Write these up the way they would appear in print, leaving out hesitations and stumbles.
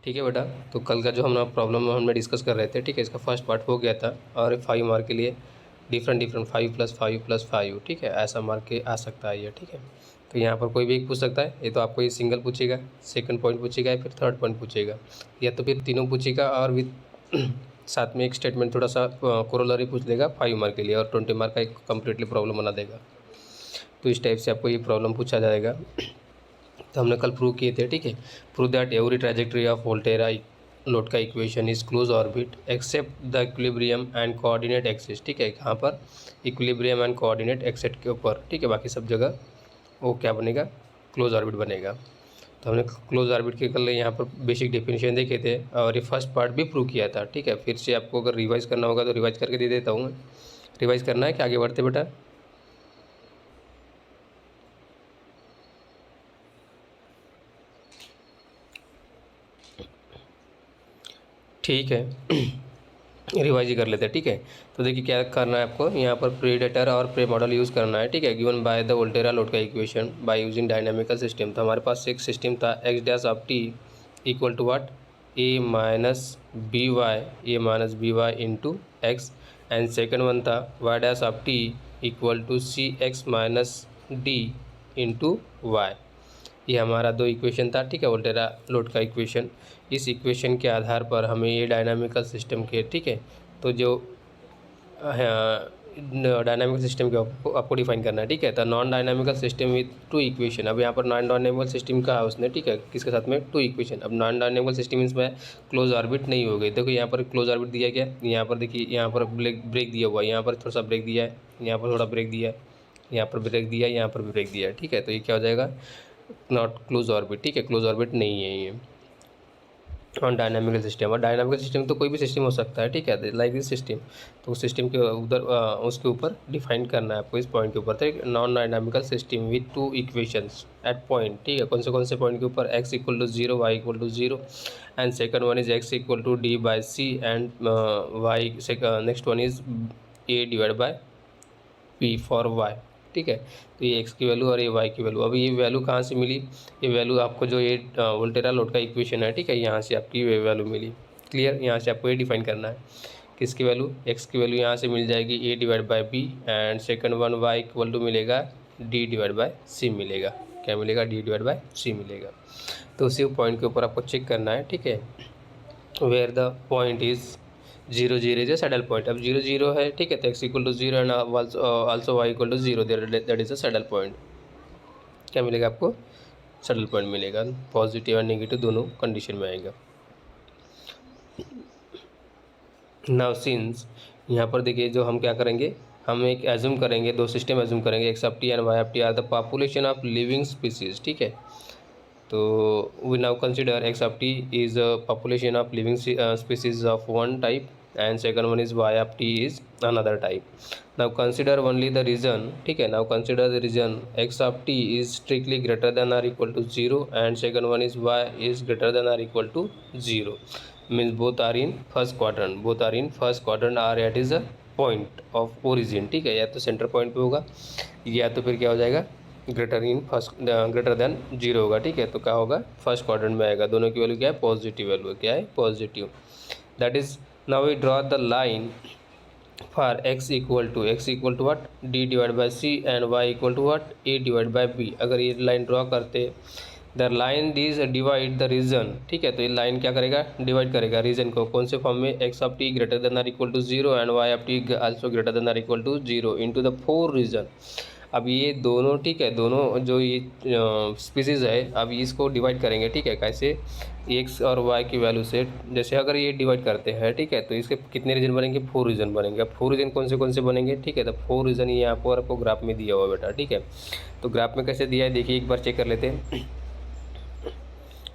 ठीक है बेटा, तो कल का जो हम प्रॉब्लम हमने डिस्कस कर रहे थे, ठीक है, इसका फर्स्ट पार्ट हो गया था और 5 मार्क के लिए डिफरेंट 5+5+5, ठीक है, ऐसा मार्क के आ सकता है ये, ठीक है। तो यहाँ पर कोई भी एक पूछ सकता है, ये तो आपको ये सिंगल पूछेगा, सेकंड पॉइंट पूछेगा या फिर थर्ड पॉइंट पूछेगा, या तो फिर तीनों पूछेगा और विद साथ में एक स्टेटमेंट थोड़ा सा कोरोलरी पूछ लेगा 5 मार्क के लिए, और 20 मार्क का एक कम्प्लीटली प्रॉब्लम बना देगा। तो इस टाइप से आपको ये प्रॉब्लम पूछा जाएगा। तो हमने कल प्रूव किए थे, ठीक है। Prove that every trajectory of Volterra load का equation is close orbit except the equilibrium and coordinate axis, ठीक है। यहाँ पर इक्विलिब्रियम एंड कोऑर्डिनेट एक्सिस के ऊपर, ठीक है, बाकी सब जगह वो क्या बनेगा, क्लोज ऑर्बिट बनेगा। तो हमने क्लोज ऑर्बिट के कल यहाँ पर बेसिक डेफिनेशन देखे थे और ये फर्स्ट पार्ट भी प्रूव किया था, ठीक है। फिर से आपको अगर रिवाइज करना होगा तो रिवाइज करके दे देता हूँ मैं। रिवाइज करना है कि आगे बढ़ते बेटा? ठीक है, रिवाइज ही कर लेते हैं, ठीक है। तो देखिए क्या करना है आपको, यहाँ पर प्रीडेटर और प्रे मॉडल यूज़ करना है, ठीक है। Given by the Volterra load का equation by using dynamical system. तो हमारे पास एक सिस्टम था x dash of T equal to what, a minus B Y into x, and second one था y dash of T equal to C x minus D into y. ये हमारा दो equation था, ठीक है, वोल्टेरा लोड का equation. इस equation के आधार पर हमें ये डायनामिकल सिस्टम के, ठीक है, तो जो डायनामिकल सिस्टम के आपको डिफाइन करना है, ठीक है। तो non dynamical system with two equation. अब यहाँ पर नॉन डायनामिकल सिस्टम कहा उसने, ठीक है, किसके साथ में, टू इक्वेशन। अब नॉन डायनामिकल सिस्टम इसमें क्लोज ऑर्बिट नहीं हो गई। देखो यहाँ पर क्लोज ऑर्बिट दिया गया, यहाँ पर देखिए, यहाँ पर ब्रेक दिया हुआ है, यहाँ पर थोड़ा सा ब्रेक दिया है, यहाँ पर थोड़ा ब्रेक दिया है, यहाँ पर ब्रेक दिया है, यहाँ पर भी ब्रेक दिया है, ठीक है। तो ये क्या हो जाएगा, नॉट क्लोज ऑर्बिट, ठीक है, क्लोज ऑर्बिट नहीं है ये ऑन डायनामिकल सिस्टम। और डायनामिकल सिस्टम तो कोई भी सिस्टम हो सकता है, ठीक है, लाइक दिस सिस्टम। तो उस सिस्टम के उधर उसके ऊपर डिफाइन करना है आपको, इस पॉइंट के ऊपर। तो non dynamical system with two equations at point, ठीक है, कौन से पॉइंट के ऊपर, X equal to 0, Y equal to 0, and second one is X equal to D by C, and Y next one is A divide by P for Y, ठीक है। तो ये एक्स की वैल्यू और ये वाई की वैल्यू। अब ये वैल्यू कहाँ से मिली, ये वैल्यू आपको जो ये वोल्टेरा लोड का इक्वेशन है, ठीक है, यहाँ से आपकी ये वैल्यू मिली। क्लियर, यहाँ से आपको ये डिफाइन करना है किसकी वैल्यू, एक्स की वैल्यू यहाँ से मिल जाएगी a divide by b, and second one y equal to मिलेगा डी डिवाइड बाई सी मिलेगा। क्या मिलेगा, डी डिवाइड बाई सी मिलेगा। तो उसी पॉइंट के ऊपर आपको चेक करना है, ठीक है, where the point is 0 is a saddle point. अब 0 है, ठीक है, तो X equal to 0 and also Y equal to 0, that is a saddle point. क्या मिलेगा आपको, सैडल पॉइंट मिलेगा। पॉजिटिव और नेगेटिव दोनों कंडीशन में आएगा। नाउ सिंस यहाँ पर देखिए, जो हम क्या करेंगे, हम एक एज्यूम करेंगे, दो सिस्टम एज्यूम करेंगे, X of T and Y of T are the population of living species, ठीक है। तो we now consider X of T is a population of living species of one type, and second one is y of t is another type. Now consider only the region, ठीक है। Now consider the region x of t is strictly greater than or equal to 0, and second one is y is greater than or equal to 0, means both are in first quadrant or at is a point of origin, ठीक है। या तो centre point पे होगा, या तो फिर क्या हो जाएगा, ग्रेटर देन 0 होगा, ठीक है। तो क्या होगा, फर्स्ट क्वाड्रेंट में आएगा। दोनों की वैल्यू क्या है, पॉजिटिव वैल्यू, क्या है, positive. That is now we draw the line for x equal to what, d divided by c, and y equal to what, a divided by b। अगर ये लाइन ड्रॉ करते, the line this divide the region, ठीक है। तो ये line क्या करेगा, divide करेगा रीजन को, कौन से फॉर्म में, X of T greater than are equal to 0 and Y of T also greater than are equal to 0 into the 4 region. अब ये दोनों, ठीक है, दोनों जो ये स्पीसीज़ है, अब इसको डिवाइड करेंगे, ठीक है, कैसे, एक्स और वाई की वैल्यू से। जैसे अगर ये डिवाइड करते हैं, ठीक है, तो इसके कितने रीजन बनेंगे, 4 रीजन बनेंगे। अब 4 रीजन कौन से बनेंगे, ठीक है। तो 4 रीजन ये यहाँ पर आपको ग्राफ में दिया हुआ बेटा, ठीक है। तो ग्राफ में कैसे दिया है, देखिए एक बार चेक कर लेते हैं।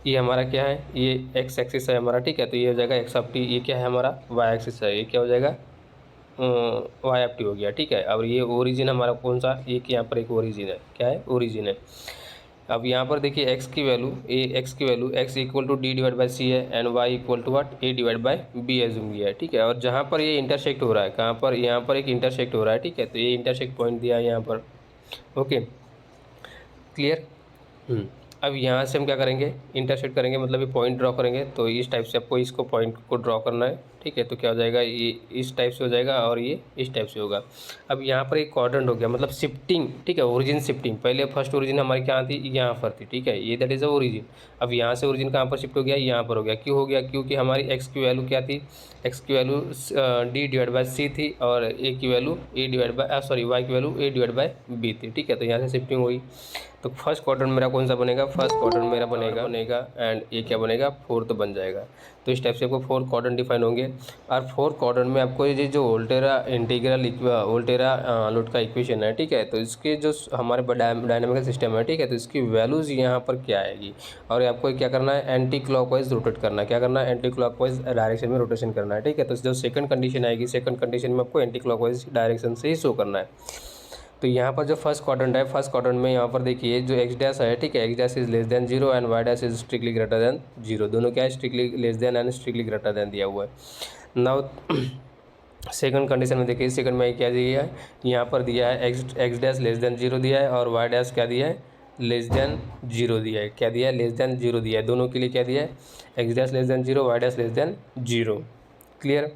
ये हमारा क्या है, ये एक्स एक्सिस है हमारा, ठीक है। तो ये हो जाएगा एक्स ऑफ टी, ये क्या है हमारा, वाई एक्सिस है, ये क्या हो जाएगा, वाई एफ टी हो गया, ठीक है। अब ये ओरिजिन हमारा कौन सा, एक यहाँ पर एक ओरिजिन है, क्या है, ओरिजिन है। अब यहाँ पर देखिए एक्स की value, x equal to D divide by c है, and Y equal to what, a divide by b assume किया है, ठीक है। और जहाँ पर ये इंटरसेक्ट हो रहा है, कहाँ पर, यहाँ पर एक इंटरसेक्ट हो रहा है, ठीक है। तो ये इंटरसेक्ट पॉइंट दिया है यहाँ पर, ओके, क्लियर। अब यहाँ से हम क्या करेंगे, इंटरसेक्ट करेंगे, मतलब ये पॉइंट ड्रॉ करेंगे। तो इस टाइप से आपको इसको पॉइंट को ड्रॉ करना है, ठीक है। तो क्या हो जाएगा, ये इस टाइप से हो जाएगा और ये इस टाइप से होगा। अब यहाँ पर एक क्वाड्रेंट हो गया, मतलब शिफ्टिंग, ठीक है, ओरिजिन शिफ्टिंग। पहले फर्स्ट ओरिजिन हमारी क्या थी, यहाँ पर थी, ठीक है, ये दैट इज़ अ ओरिजिन। अब यहाँ से ओरिजिन कहाँ पर शिफ्ट हो गया, यहाँ पर हो गया। क्यों हो गया, क्योंकि हमारी एक्स की वैल्यू क्या थी, एक्स की वैल्यू D/C थी और ए की वैल्यू वाई की वैल्यू A/B थी, ठीक है। तो यहाँ से शिफ्टिंग हुई। तो फर्स्ट क्वाड्रेंट मेरा कौन सा बनेगा, फर्स्ट क्वाड्रेंट मेरा बनेगा एंड ये क्या बनेगा, फोर्थ बन जाएगा। तो इस टाइप से आपको फोर्थ क्वाड्रेंट डिफाइन होंगे। और फोर्थ क्वाड्रेंट में आपको ये जो वोल्टेरा इंटीग्रल वोल्टेरा लोड का इक्वेशन है, ठीक है। तो इसके जो हमारे डायनामिकल सिस्टम है, ठीक है, तो इसकी वैल्यूज़ यहाँ पर क्या आएगी, और आपको क्या करना है, एंटी क्लॉकवाइज रोटेट करना है। क्या करना है, एंटी क्लॉकवाइज डायरेक्शन में रोटेशन करना है, ठीक है। तो जो सेकंड कंडीशन आएगी, सेकंड कंडीशन में आपको एंटी क्लॉकवाइज डायरेक्शन से ही शो करना है। तो यहाँ पर जो फर्स्ट क्वाड्रेंट है, फर्स्ट क्वाड्रेंट में यहाँ पर देखिए जो एक्स डैश है, ठीक है, X dash is less than 0 and Y dash is strictly greater than 0। दोनों क्या है, strictly less than and strictly greater than दिया हुआ है। नाउ सेकंड कंडीशन में देखिए, सेकंड में क्या दिया है, यहाँ पर दिया है एक्स डैश लेस देन 0 दिया है और वाई डैश क्या दिया है, लेस देन 0 दिया है। क्या दिया है, लेस देन 0 दिया है। दोनों के लिए क्या दिया है, X dash less than 0, Y dash less than 0। Clear.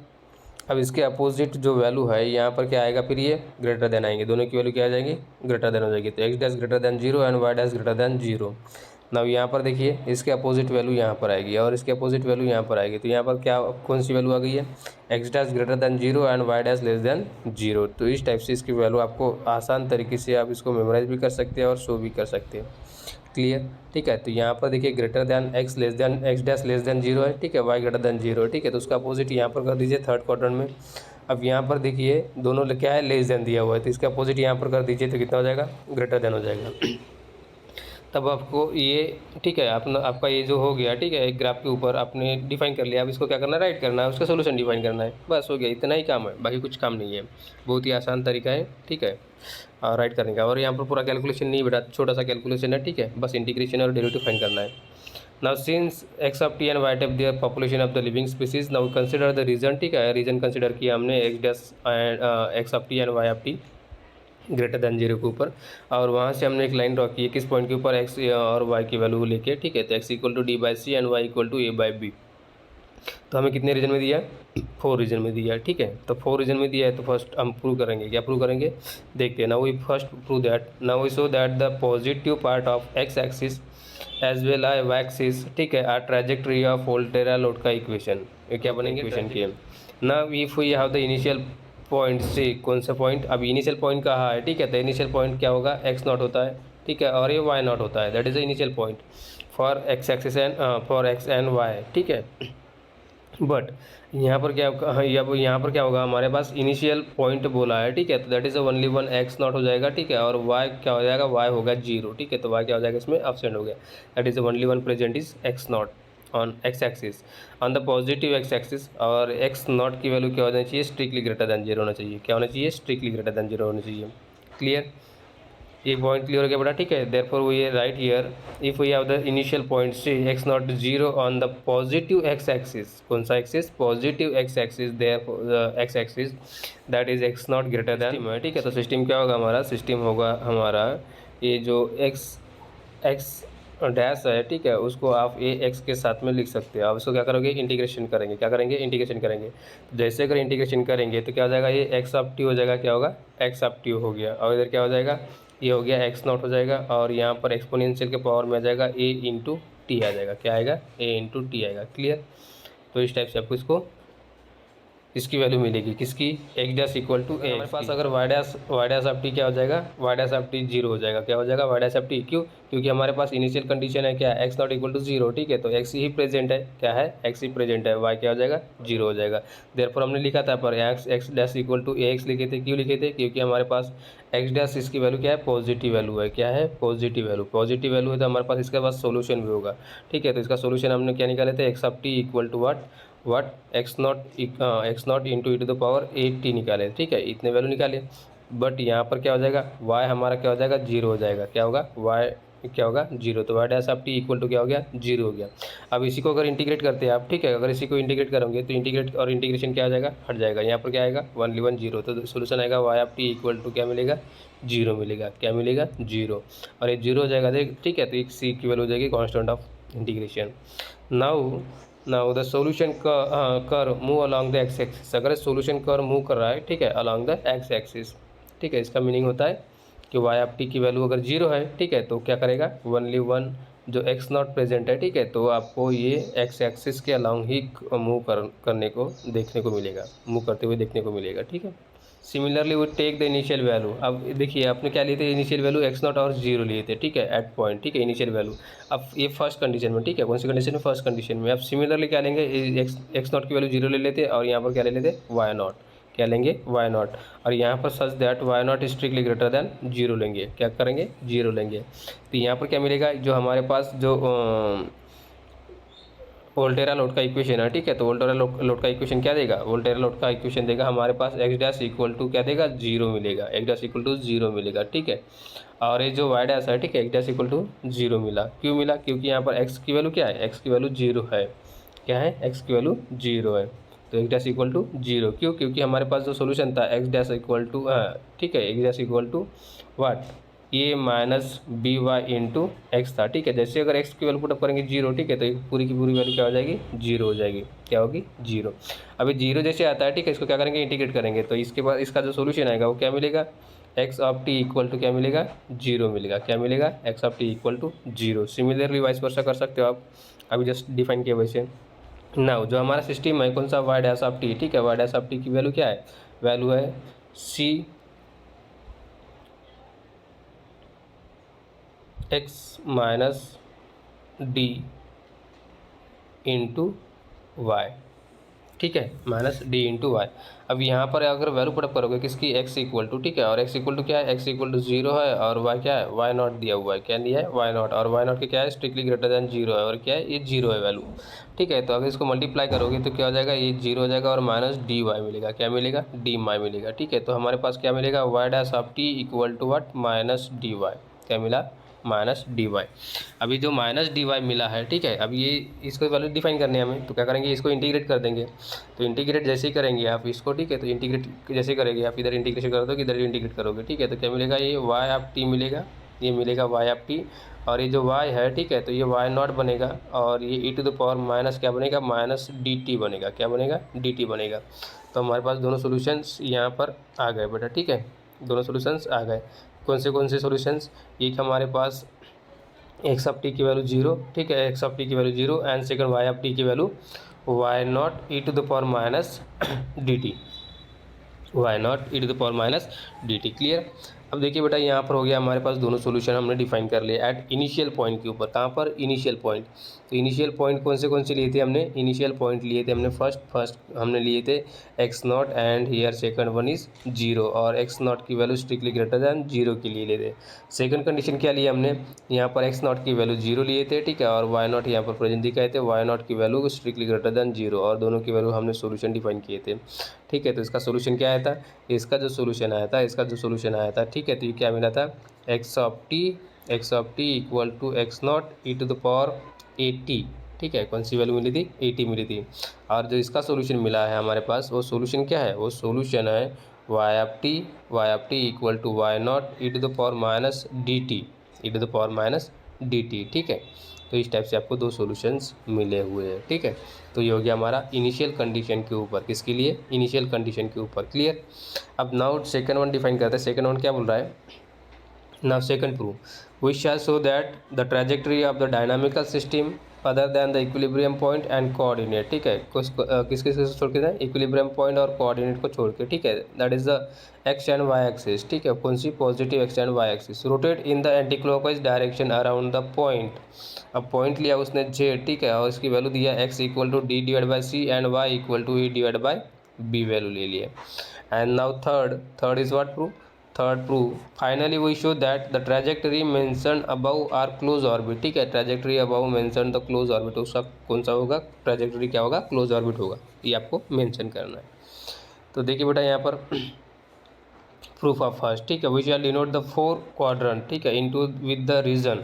अब इसके अपोजिट जो वैल्यू है यहाँ पर क्या आएगा, फिर ये ग्रेटर देन आएंगे। दोनों की वैल्यू क्या आ जाएगी, ग्रेटर देन हो जाएगी। तो x dash greater than 0 and Y dash greater than 0। Now यहाँ पर देखिए इसके अपोजिट वैल्यू यहाँ पर आएगी और इसके अपोजिट वैल्यू यहाँ पर आएगी। तो यहाँ पर क्या, कौन सी वैल्यू आ गई है, X dash greater than 0 and Y dash less than 0। तो इस टाइप से इसकी वैल्यू आपको आसान तरीके से आप इसको मेमोराइज भी कर सकते हैं और शो भी कर सकते हैं। क्लियर, ठीक है। तो यहाँ पर देखिए greater than x dash less than 0 है, ठीक है, वाई ग्रेटर देन 0 है, ठीक है। तो उसका अपोजिट यहाँ पर कर दीजिए थर्ड क्वाड्रेंट में। अब यहाँ पर देखिए दोनों क्या है, लेस देन दिया हुआ है, तो इसका अपोजिट यहाँ पर कर दीजिए तो कितना हो जाएगा, ग्रेटर देन हो जाएगा। तब आपको ये, ठीक है, आपका ये जो हो गया, ठीक है, एक ग्राफ के ऊपर आपने डिफाइन कर लिया। अब इसको क्या करना है, राइट करना है, उसका सोल्यूशन डिफाइन करना है, बस हो गया। इतना ही काम है, बाकी कुछ काम नहीं है। बहुत ही आसान तरीका है, ठीक है, राइट करने का। और यहाँ पर पूरा कैलकुलेशन नहीं बेटा, छोटा सा कैलकुलेशन है, ठीक है, बस इंटीग्रेशन और डेरिवेटिव फाइंड करना है। Now since X of T and Y of the population of the living species, now consider the region, ठीक है, रीजन कंसिडर किया हमने X dash and X of T and Y of T greater than 0 के ऊपर। और वहाँ से हमने एक लाइन ड्रॉ की है किस पॉइंट के ऊपर, एक्स और वाई की वैल्यू लेके, ठीक है। तो X equal to D/C and Y equal to A/B। तो हमें कितने रीजन में दिया है, 4 रीजन में दिया है, ठीक है। तो 4 रीजन में दिया है, तो फर्स्ट हम प्रूव करेंगे। क्या प्रूव करेंगे, देखते हैं। Now we first prove that, now we show that the positive part of X axis as well as Y axis, ठीक है, are trajectory of Volterra load का इक्वेशन। ये क्या बनेंगे, इक्वेशन के। Now if we have the initial point से, कौन सा पॉइंट, अब इनिशियल पॉइंट कहाँ है, ठीक है। तो इनिशियल पॉइंट क्या होगा, एक्स नॉट होता है, ठीक है, और ये वाई नॉट होता है, that is the initial point for X axis and for X and Y, ठीक है। बट यहाँ पर क्या, यहाँ पर क्या होगा, हमारे पास इनिशियल पॉइंट बोला है, ठीक है। तो that is only one, x not हो जाएगा, ठीक है, और वाई क्या हो जाएगा, वाई होगा 0, ठीक है। तो वाई क्या हो जाएगा, इसमें एब्सेंट हो गया। That is only one present is x not on x axis, on the positive x axis. और एक्स नॉट की वैल्यू क्या होना चाहिए, स्ट्रिक्टली ग्रेटर देन 0 होना चाहिए। क्या होना चाहिए, स्ट्रिक्टली ग्रेटर देन 0 होना चाहिए। क्लियर, ये पॉइंट क्लियर हो गया बेटा, ठीक है। Therefore we write here, if we have the initial point से x naught 0 on the positive x axis, कौन सा axis, positive x axis, therefore x axis that is x naught greater than, ठीक है। तो सिस्टम क्या होगा हमारा, system होगा हमारा ये जो एक्स डैश है, ठीक है, उसको आप ए एक्स के साथ में लिख सकते हो। आप इसको क्या करोगे, इंटीग्रेशन करेंगे। क्या करेंगे, इंटीग्रेशन करेंगे। जैसे अगर इंटीग्रेशन करेंगे तो क्या हो जाएगा, ये एक्स ऑफ टी हो जाएगा, क्या होगा, एक्स ऑफ टी हो गया। और इधर क्या हो जाएगा, ये हो गया एक्स नॉट हो जाएगा, और यहाँ पर एक्सपोनेंशियल के पावर में आ जाएगा ए इंटू टी आ जाएगा। क्या आएगा, ए इंटू टी आएगा। क्लियर। तो इस टाइप से आपको इसकी वैल्यू मिलेगी, किसकी, एक्स डैश इक्वल टू ए। हमारे पास अगर वाई डैश ऑफ टी क्या हो जाएगा, वाई डैश ऑफ टी 0 हो जाएगा। क्या हो जाएगा, वाई डैश ऑफ टी, क्यों, क्योंकि हमारे पास इनिशियल कंडीशन है क्या, एक्स नॉट इक्वल टू 0, ठीक है। तो एक्स ही प्रेजेंट है, क्या है, एक्स ही प्रेजेंट है, वाई क्या हो जाएगा, 0 हो जाएगा। देयरफॉर हमने लिखा था पर X dash equal to A X लिखे थे, क्यों लिखे थे, क्योंकि हमारे पास एक्स डैश इसकी वैल्यू क्या है, पॉजिटिव वैल्यू है। क्या है, पॉजिटिव वैल्यू, पॉजिटिव वैल्यू है तो हमारे पास इसके पास सोल्यूशन भी होगा, ठीक है। तो इसका सोल्यूशन हमने क्या निकाले थे, X of T equal to what X naught into E to the power 8t निकाले, ठीक है, इतने वैल्यू निकाले। बट यहाँ पर क्या हो जाएगा, y हमारा क्या हो जाएगा, 0 हो जाएगा। क्या होगा, y क्या होगा, जीरो। तो Y dash of T equal to क्या हो गया, जीरो हो गया। अब इसी को अगर इंटीग्रेट करते हैं आप, ठीक है, अगर इसी को इंटीग्रेट करोगे तो इंटीग्रेट और इंटीग्रेशन क्या आ जाएगा, हट जाएगा। यहाँ पर क्या आएगा, 1 जीरो। तो सोल्यूशन आएगा Y of T equal to क्या मिलेगा, जीरो मिलेगा। क्या मिलेगा, जीरो। और ये जीरो हो जाएगा, ठीक है। तो एक सी की वैल्यू हो जाएगी constant of integration. Now the solution curve move along the x axis. अगर सोल्यूशन कर मूव कर रहा है, ठीक है, अलॉन्ग द एक्स एक्सिस, ठीक है, इसका मीनिंग होता है कि वाई ऑफ टी की वैल्यू अगर जीरो है, ठीक है, तो क्या करेगा, ओनली वन जो एक्स नॉट प्रेजेंट है, ठीक है, तो आपको ये एक्स एक्सिस के अलॉन्ग ही मूव करने को देखने को मिलेगा, मूव करते हुए देखने को मिलेगा, ठीक है। सिमिलरली वो टेक द इनिशियल वैल्यू। अब देखिए आपने क्या लिए थे, इनिशियल वैल्यू एक्स नॉट और जीरो लिए थे, ठीक है, एट पॉइंट, ठीक है, इनिशियल वैल्यू। अब ये फर्स्ट कंडीशन में, ठीक है, कौन सी कंडीशन में, फर्स्ट कंडीशन में। अब सिमिलरली क्या लेंगे, एक्स नॉट की वैल्यू जीरो ले लेते और यहाँ पर क्या ले लेते, वाई नॉट, क्या लेंगे, वाई नॉट। और यहाँ पर such that Y naught strictly greater than zero लेंगे, क्या करेंगे, जीरो लेंगे। तो यहाँ पर क्या मिलेगा, जो हमारे पास जो वोल्टेरा लोड का इक्वेशन है, ठीक है, तो वोल्टेरा लोड का इक्वेशन क्या देगा, वोल्टेरा लोड का इक्वेशन देगा हमारे पास एक्स डैश इक्वल टू क्या देगा, जीरो मिलेगा, X dash equal to zero मिलेगा, ठीक है। और ये जो वाई डैश है, ठीक है, X dash equal to zero मिला। क्यों मिला, क्योंकि यहाँ पर एक्स की वैल्यू क्या है, एक्स की वैल्यू जीरो है, क्या है, एक्स की वैल्यू जीरो है। तो x dash equal to zero, क्यों, क्योंकि हमारे पास जो सोल्यूशन था एक्स डैश इक्वल टू, ठीक है, X dash equal to what, ये minus B Y into X था, ठीक है। जैसे अगर एक्स की वैल्यू पुटअप करेंगे जीरो, ठीक है, तो पूरी की पूरी वैल्यू क्या हो जाएगी, जीरो हो जाएगी, क्या होगी, जीरो। अभी जीरो जैसे आता है, ठीक है, इसको क्या करेंगे, इंटीग्रेट करेंगे, तो इसके बाद इसका जो सोल्यूशन आएगा वो क्या मिलेगा, X of T equal to क्या मिलेगा, जीरो मिलेगा, क्या मिलेगा, X of T equal to zero. Similarly vice versa कर सकते हो आप, अभी जस्ट डिफाइन किया वैसे। नाउ जो हमारा सिस्टम है कौन सा, वाई डैश ऑफ टी, ठीक है, वाई डैश ऑफ टी की वैल्यू क्या है, वैल्यू है c x minus D into y, ठीक है, माइनस डी इंटू वाई। अब यहाँ पर अगर वैल्यू पुटअप करोगे किसकी, एक्स इक्वल टू, ठीक है, और एक्स इक्वल टू क्या है, एक्स इक्वल टू जीरो है, और वाई क्या है, वाई नॉट दिया हुआ है, क्या दिया है, वाई नॉट, और वाई नॉट के क्या है, स्ट्रिक्टली ग्रेटर देन जीरो है, और क्या है, ये जीरो है वैल्यू, ठीक है। तो अगर इसको मल्टीप्लाई करोगे तो क्या हो जाएगा, ये जीरो हो जाएगा और माइनस डी वाई मिलेगा, क्या मिलेगा, डी वाई मिलेगा, ठीक है। तो हमारे पास क्या मिलेगा, Y dash of T equal to what, minus D Y, क्या मिला, माइनस डी वाई। अभी जो माइनस डी वाई मिला है, ठीक है, अब ये इसको वैल्यू डिफाइन करने हैं हमें, तो क्या करेंगे, इसको इंटीग्रेट कर देंगे। तो इंटीग्रेट जैसे ही करेंगे आप इसको, ठीक है, तो इंटीग्रेट जैसे करेंगे आप, इधर इंटीग्रेशन कर दो, इधर इंटीग्रेट करोगे, ठीक है, तो क्या मिलेगा, ये वाई ऑफ टी मिलेगा, ये मिलेगा वाई ऑफ टी, और ये जो वाई है, ठीक है, तो ये वाई नॉट बनेगा, और ये ई टू द पावर माइनस क्या बनेगा, माइनस डी टी बनेगा, क्या बनेगा, डी टी बनेगा। तो हमारे पास दोनों सोल्यूशंस यहाँ पर आ गए बेटा, ठीक है, दोनों सोल्यूशंस आ गए। कौन से सोल्यूशंस, एक हमारे पास एक्स ऑफ टी की वैल्यू जीरो, ठीक है, एक्स ऑफ टी की value zero, and second y of t की value y naught E to the power minus D t, y naught E to the power minus D t. Clear. अब देखिए बेटा यहाँ पर हो गया हमारे पास दोनों सॉल्यूशन हमने डिफाइन कर लिए एट इनिशियल पॉइंट के ऊपर। कहाँ पर, इनिशियल पॉइंट। तो इनिशियल पॉइंट कौन से लिए थे हमने, इनिशियल पॉइंट लिए थे हमने फर्स्ट हमने लिए थे x not, and here second one is zero, और एक्स नॉट की value strictly greater than zero के लिए लिए थे। सेकंड कंडीशन क्या लिया हमने, यहाँ पर एक्स नॉट की वैल्यू जीरो लिए थे, ठीक है, और वाई नॉट यहाँ पर प्रेजेंट दिखाए थे, वाई नॉट की value strictly greater than zero, और दोनों की वैल्यू हमने सोल्यूशन डिफाइन किए थे, ठीक है। तो इसका सोल्यूशन क्या आया था, इसका जो सोल्यूशन आया था, ठीक है, तो ये क्या मिला था, X of T equal to X naught E to the power 80, ठीक है, कौन सी वैल्यू मिली थी, 80 मिली थी। और जो इसका सोल्यूशन मिला है हमारे पास, वो सोल्यूशन क्या है, वो सोल्यूशन है Y of T equal to Y naught E to the power minus D T, ठीक है। तो इस टाइप से आपको दो सॉल्यूशंस मिले हुए हैं, ठीक है। तो ये हो गया हमारा इनिशियल कंडीशन के ऊपर, किसके लिए, इनिशियल कंडीशन के ऊपर। क्लियर। अब नाउ सेकंड वन डिफाइन करते हैं। सेकंड वन क्या बोल रहा है, now second proof we shall show that the trajectory of the dynamical system other than the equilibrium point and coordinate, ठीक है, किस किस छोड़ के दें, इक्विलिब्रियम पॉइंट और कोऑर्डिनेट को छोड़ के, ठीक है, that is the x and y axis, ठीक है, कौन सी, positive x and y axis, rotate in the anti clockwise direction around the point. अब पॉइंट लिया उसने जेड, ठीक है, और इसकी वैल्यू दिया x equal to D divide by C and Y equal to e divide by b value ले लिए। And now third is what proof, third proof finally we show that the trajectory mention above are close orbit, ठीक है, trajectory above mention the close orbit, उसका कौन सा होगा, trajectory क्या होगा, क्लोज ऑर्बिट होगा, ये आपको मेंशन करना है। तो देखिए बेटा यहाँ पर प्रूफ ऑफ फर्स्ट, ठीक है, which are denote the 4 quadrant, ठीक है, इनटू विद द रीजन।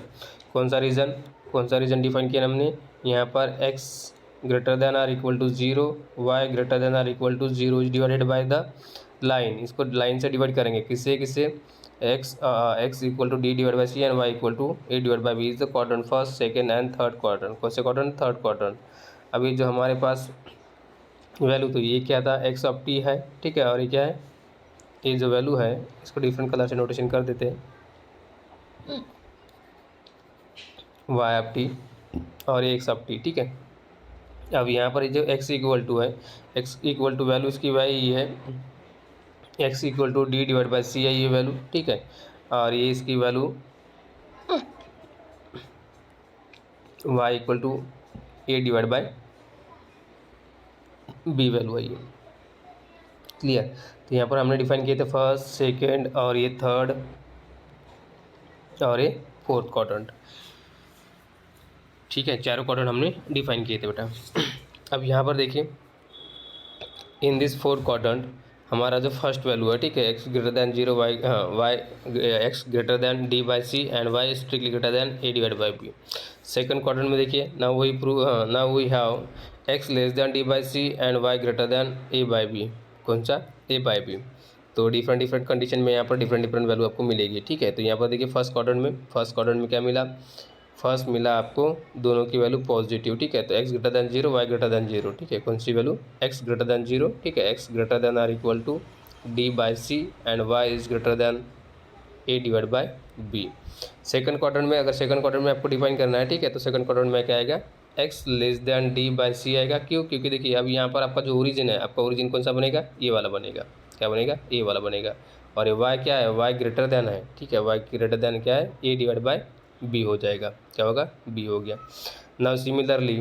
कौन सा रीजन डिफाइन किया हमने यहाँ पर? x greater than are equal to 0, y greater than are equal to 0 is divided by the line. इसको लाइन से डिवाइड करेंगे, किससे? x equal to D divide by C and y equal to A divide by B is the quadrant first, second and third quadrant. कौन से quadrant? Third quadrant. अभी जो हमारे पास value, तो ये क्या था? x ऑफ t है, ठीक है, और ये क्या है? ये जो वैल्यू है इसको डिफरेंट कलर से नोटेशन कर देते हैं, y ऑफ t और ये x ऑफ t, ठीक है। अब यहाँ पर ये जो x इक्वल टू है, x इक्वल टू वैल्यू इसकी y ये है, x equal to D divide by c है ये वैल्यू, ठीक है, और ये इसकी value y equal to A divide by b value है ये। क्लियर? तो यहाँ पर हमने डिफाइन किए थे फर्स्ट, सेकेंड और ये थर्ड और ये फोर्थ क्वाड्रेंट, ठीक है, चारों क्वाड्रेंट हमने डिफाइन किए थे बेटा। अब यहाँ पर देखिए, इन दिस फोर्थ क्वाड्रेंट हमारा जो फर्स्ट वैल्यू है, ठीक है, x greater than 0, y x greater than D by C and y strictly greater than A divide by B. Second quadrant में देखिए, now we have x less than D by C and y greater than A by B. कौन सा? A by B. तो different condition में यहाँ पर different value आपको मिलेगी, ठीक है। तो यहाँ पर देखिए फर्स्ट क्वाड्रेंट में क्या मिला? फर्स्ट मिला आपको दोनों की वैल्यू पॉजिटिव, ठीक है, तो x greater than 0, y greater than 0, ठीक है, कौन सी वैल्यू? x ग्रेटर दैन 0, ठीक है, x greater than or equal to D by C and y is greater than A divide by B. Second quadrant में, अगर सेकंड क्वाड्रेंट में आपको डिफाइन करना है, ठीक है, तो सेकंड क्वाड्रेंट में क्या आएगा? x less than D by c आएगा। क्यों? क्योंकि देखिए अब यहाँ पर आपका जो ओरिजिन है, आपका ओरिजिन कौन सा बनेगा? ये वाला बनेगा। क्या बनेगा? ए वाला बनेगा। और ये y क्या है? y ग्रेटर दैन है, ठीक है, y ग्रेटर दैन क्या है? ए डिवाइड बाई बी हो जाएगा। क्या होगा? बी हो गया। नाउ सिमिलरली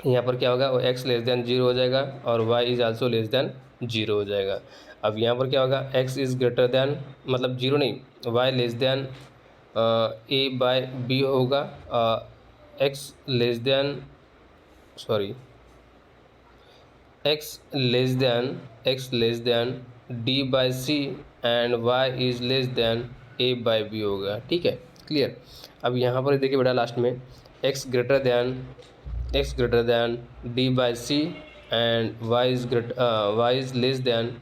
यहाँ पर क्या होगा? x लेस दैन 0 हो जाएगा और y is also less than 0 हो जाएगा। अब यहाँ पर क्या होगा? x इज़ ग्रेटर दैन, मतलब 0 नहीं, y less than A by B होगा, x less than x less than D by C and y is less than A by B होगा, ठीक है, क्लियर। अब यहाँ पर देखिए बेटा लास्ट में x greater than D by C and y is less than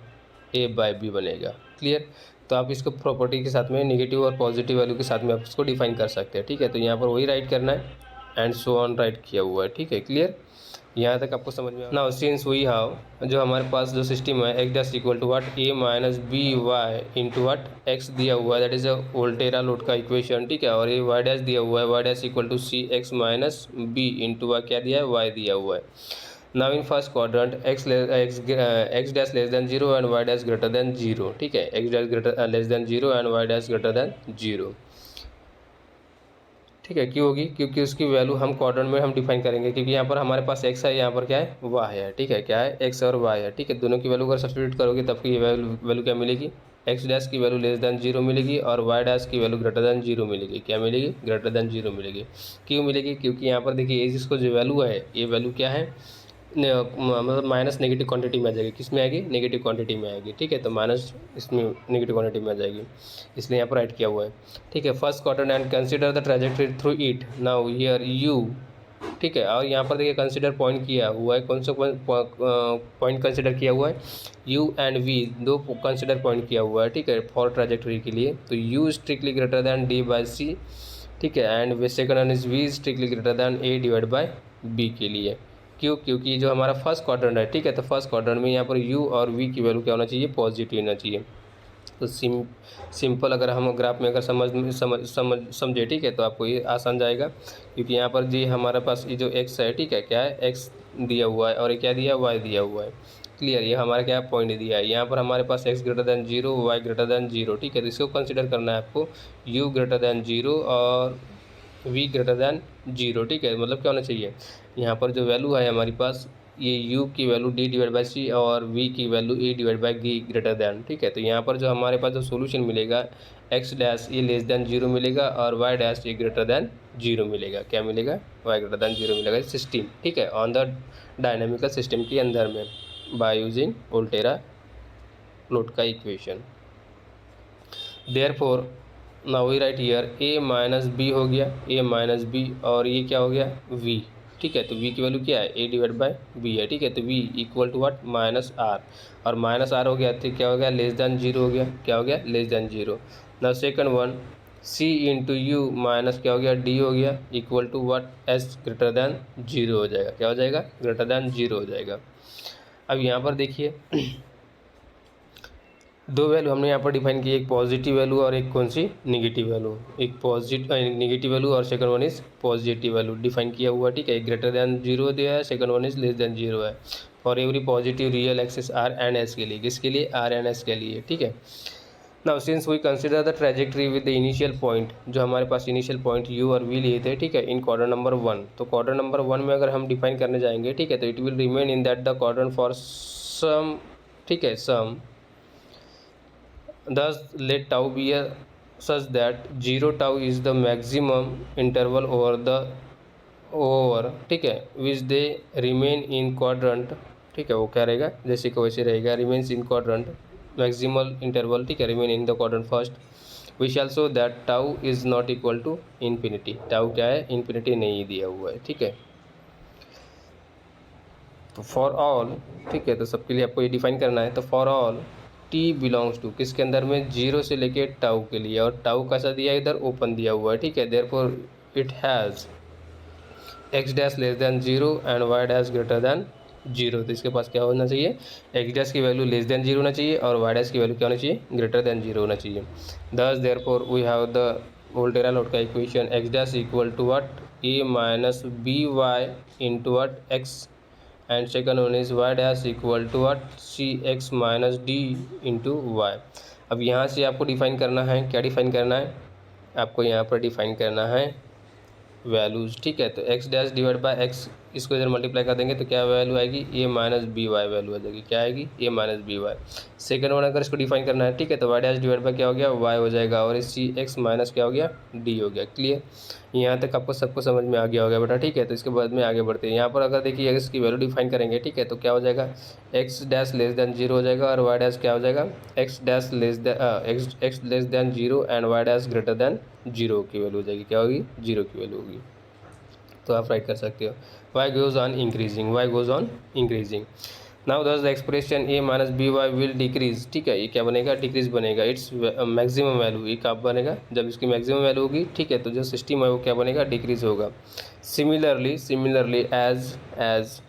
A by B बनेगा, क्लियर। तो आप इसको प्रॉपर्टी के साथ में नेगेटिव और पॉजिटिव वैल्यू के साथ में आप इसको डिफाइन कर सकते हैं, ठीक है। तो यहाँ पर वही राइट करना है एंड सो ऑन राइट किया हुआ है, ठीक है, क्लियर। यहाँ तक आपको समझ में नाउ सिंस वी हैव, जो हमारे पास जो सिस्टम है x dash equal to what? a minus B Y into what? x दिया हुआ है, that is a Volterra load का इक्वेशन, ठीक है, और ये y डैश दिया हुआ है, y dash equal to C x minus B into Y क्या दिया है? y दिया हुआ है। Now in first quadrant x dash less than 0 and y dash greater than 0, ठीक है, x dash greater less than 0 and y dash greater than 0, ठीक है। क्यों होगी? क्योंकि उसकी वैल्यू हम क्वाड्रेंट में हम डिफाइन करेंगे, क्योंकि यहाँ पर हमारे पास x है, यहाँ पर क्या है? y है, ठीक है, क्या है? x और y है, ठीक है। दोनों की वैल्यू अगर सब्स्टिट्यूट करोगे तब की वैल्यू क्या मिलेगी? x डैश की वैल्यू लेस दैन 0 मिलेगी और y डैश की वैल्यू ग्रेटर दैन 0 मिलेगी। क्या मिलेगी? ग्रेटर दैन 0 मिलेगी। क्यों मिलेगी? क्योंकि यहाँ पर देखिए इसको जो वैल्यू है, ये वैल्यू क्या है? मतलब माइनस नेगेटिव क्वांटिटी में आ जाएगी। किस में आएगी? नेगेटिव क्वांटिटी में आएगी, ठीक है, तो माइनस इसमें नेगेटिव क्वांटिटी में आ जाएगी, इसलिए यहाँ पर राइट किया हुआ है, ठीक है। First quadrant and consider the trajectory through it. Now here you, ठीक है, और यहाँ पर देखिए कंसीडर पॉइंट किया हुआ है, कौन सा पॉइंट कंसीडर किया हुआ है? u एंड v, दो कंसीडर पॉइंट किया हुआ है, ठीक है, फॉर ट्रैजेक्टरी के लिए। तो u strictly greater than d by सी, ठीक है, and second one is v strictly greater than a divide by b के लिए। क्यों? क्योंकि जो हमारा फर्स्ट क्वाड्रेंट है, ठीक है, तो फर्स्ट क्वाड्रेंट में यहाँ पर u और v की वैल्यू क्या होना चाहिए? पॉजिटिव होना चाहिए। तो सिंपल अगर हम ग्राफ में अगर समझे, ठीक है, तो आपको ये आसान जाएगा, क्योंकि यहाँ पर जी हमारे पास ये जो x है, ठीक है, क्या है? x दिया हुआ है और ये क्या दिया? y दिया हुआ है, क्लियर। ये हमारा क्या पॉइंट दिया है, यहाँ पर हमारे पास x greater than 0, y greater than 0, ठीक है, तो इसको कंसिडर करना है आपको u ग्रेटर दैन 0 और v ग्रेटर दैन 0, ठीक है। मतलब क्या होना चाहिए? यहाँ पर जो वैल्यू है हमारे पास, ये u की value d divide by C और v की value a divide by g greater than, ठीक है। तो यहाँ पर जो हमारे पास जो सोल्यूशन मिलेगा, x डैश ये लेस दैन 0 मिलेगा और y डैश ये ग्रेटर दैन 0 मिलेगा। क्या मिलेगा? y ग्रेटर दैन 0 मिलेगा सिस्टम, ठीक है, ऑन द डायनेमिकल सिस्टम के अंदर में बाय यूजिंग वोल्टेरा लोड का equation. Therefore now we write here A minus B हो गया, ए माइनस बी, और ये क्या हो गया वी, ठीक है। तो वी की वैल्यू क्या है, ए डिवाइड बाय बी है, ठीक है। तो V equal to what, minus R, और माइनस आर हो गया तो क्या हो गया, लेस दैन जीरो हो गया, क्या हो गया, less than zero. Now second one, C into U minus क्या हो गया, डी हो गया, equal to what, S greater than zero हो जाएगा, क्या हो जाएगा, ग्रेटर दैन जीरो हो जाएगा। अब यहाँ पर देखिए दो वैल्यू हमने यहाँ पर डिफाइन की, एक पॉजिटिव वैल्यू और एक कौन सी, नेगेटिव वैल्यू। एक पॉजिटिव नेगेटिव वैल्यू और second one is positive value define किया हुआ, ठीक है। ग्रेटर दैन जीरो दिया है, second one is less than zero है। For every positive real axis r and s के लिए, किसके लिए, आर एंड एस के लिए, ठीक है। Now since we consider the trajectory with the initial point, जो हमारे पास इनिशियल पॉइंट यू और वी लिए थे, ठीक है, इन क्वाड्रेंट नंबर वन, तो क्वाड्रेंट नंबर वन में अगर हम डिफाइन करने जाएंगे, ठीक है, तो it will remain in that the quadrant for some, ठीक है, सम, thus let tau be a such that 0 tau is the maximum interval over ठीक है which they remain in quadrant, ठीक है। वो क्या रहेगा, जैसे कि वैसे रहेगा, remains in quadrant maximal interval, ठीक है, remain in the quadrant first। we shall show that tau is not equal to infinity, tau क्या है, infinity नहीं दिया हुआ है, ठीक है। तो फॉर ऑल, ठीक है, तो सबके लिए आपको ये डिफाइन करना है। तो for all T belongs to किसके अंदर में, जीरो से लेके टाउ के लिए, और टाउ कैसा दिया है, इधर ओपन दिया हुआ है, ठीक है। Therefore it has X dash less than zero and Y dash greater than zero. तो इसके पास क्या होना चाहिए, एक्स डैश की वैल्यू लेस दैन जीरो होना चाहिए और वाई डैश की वैल्यू क्या होना चाहिए, ग्रेटर दैन जीरो होना चाहिए। Thus therefore we have the Volterra Lotka का equation x dash equal to what, a minus B Y into what, x, and second one is y dash equal to what, c x minus D into y. अब यहाँ से आपको define करना है, क्या define करना है, आपको यहाँ पर डिफाइन करना है वैल्यूज़, ठीक है। तो x dash divide by x, इसको इधर मल्टीप्लाई कर देंगे तो क्या वैल्यू आएगी, a minus B y value आ जाएगी, क्या आएगी, a minus B y. Second one अगर इसको डिफाइन करना है, ठीक है, तो वाई डैश डिवाइड बाय क्या हो गया, वाई हो जाएगा, और इस सी एक्स माइनस क्या हो गया, डी हो गया। क्लियर, यहाँ तक आपको सबको समझ में आ गया होगा बेटा, ठीक है। तो इसके बाद में आगे बढ़ते हैं। यहाँ पर अगर देखिए एक्स की वैल्यू डिफाइन करेंगे, ठीक है, तो क्या हो जाएगा, X dash less than zero हो जाएगा, और वाई डैश क्या हो जाएगा, X dash less than X less than zero and Y dash greater than zero की वैल्यू हो जाएगी, क्या होगी, जीरो की वैल्यू होगी। तो आप राइट कर सकते हो, y goes on increasing, y goes on increasing। Now thus the expression a minus B y will decrease, ठीक है, ये क्या बनेगा, डिक्रीज बनेगा, इट्स मैक्सिमम वैल्यू, ये कब बनेगा, जब इसकी मैक्सिमम वैल्यू होगी, ठीक है, तो जो सिस्टम है वो क्या बनेगा, डिक्रीज होगा। Similarly as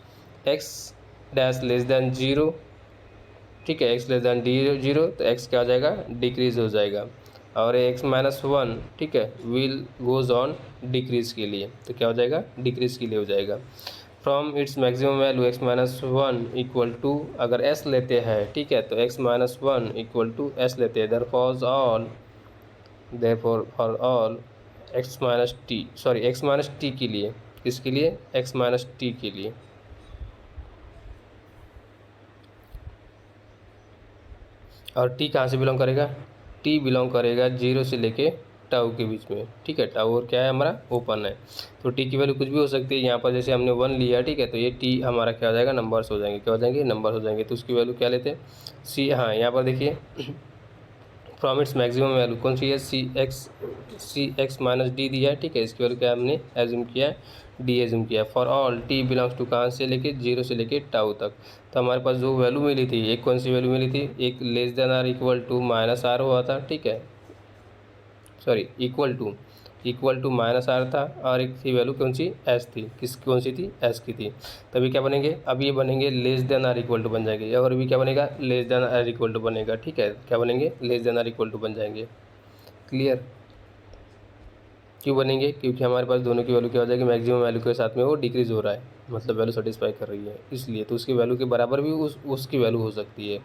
X dash less than zero, ठीक है, एक्स लेस दैन जीरो, तो एक्स क्या हो जाएगा, डिक्रीज हो जाएगा, और एक्स माइनस वन, ठीक है, विल गोज ऑन डिक्रीज के लिए, तो क्या हो जाएगा, डिक्रीज के लिए हो जाएगा। From its maximum value X minus one equal to, अगर एस लेते हैं, ठीक है, तो X minus one equal to S लेते हैं, therefore for all X minus T, sorry X minus T के लिए, किसके लिए, एक्स माइनस टी के लिए। और टी कहाँ से बिलोंग करेगा, टी बिलोंग करेगा जीरो से लेके टाउ के बीच में, ठीक है। टाउ और क्या है हमारा, ओपन है, तो टी की वैल्यू कुछ भी हो सकती है। यहाँ पर जैसे हमने वन लिया, ठीक है, तो ये टी हमारा क्या हो जाएगा, नंबर्स हो जाएंगे, क्या हो जाएंगे, नंबर्स हो जाएंगे। तो उसकी वैल्यू क्या लेते हैं, सी, हाँ यहाँ पर देखिए फ्रॉम इट्स मैक्सिमम वैल्यू कौन सी है, सी एक्स माइनस डी दिया है, ठीक है, इसकी वैल्यू क्या हमने एज्यूम किया है, डी एज्यूम किया है। For all T belongs to कहाँ से लेके, जीरो से लेके टाउ तक। तो हमारे पास जो वैल्यू मिली थी, एक कौन सी वैल्यू मिली थी, एक less than are equal to minus R हुआ था, ठीक है, sorry equal to minus R था, और एक थी वैल्यू कौन सी, एस थी, कौन सी थी, एस की थी। तभी क्या बनेंगे, अब ये बनेंगे less than are equal to बन जाएंगे, और अभी क्या बनेगा, less than are equal to बनेगा, ठीक है, क्या बनेंगे, less than are equal to बन जाएंगे। क्लियर, क्यों बनेंगे, क्योंकि हमारे पास दोनों की वैल्यू क्या हो जाएगी, मैक्सिमम वैल्यू के साथ में वो डिक्रीज हो रहा है, मतलब वैल्यू सेटिस्फाई कर रही है, इसलिए तो उसकी वैल्यू के बराबर भी उसकी वैल्यू हो सकती है,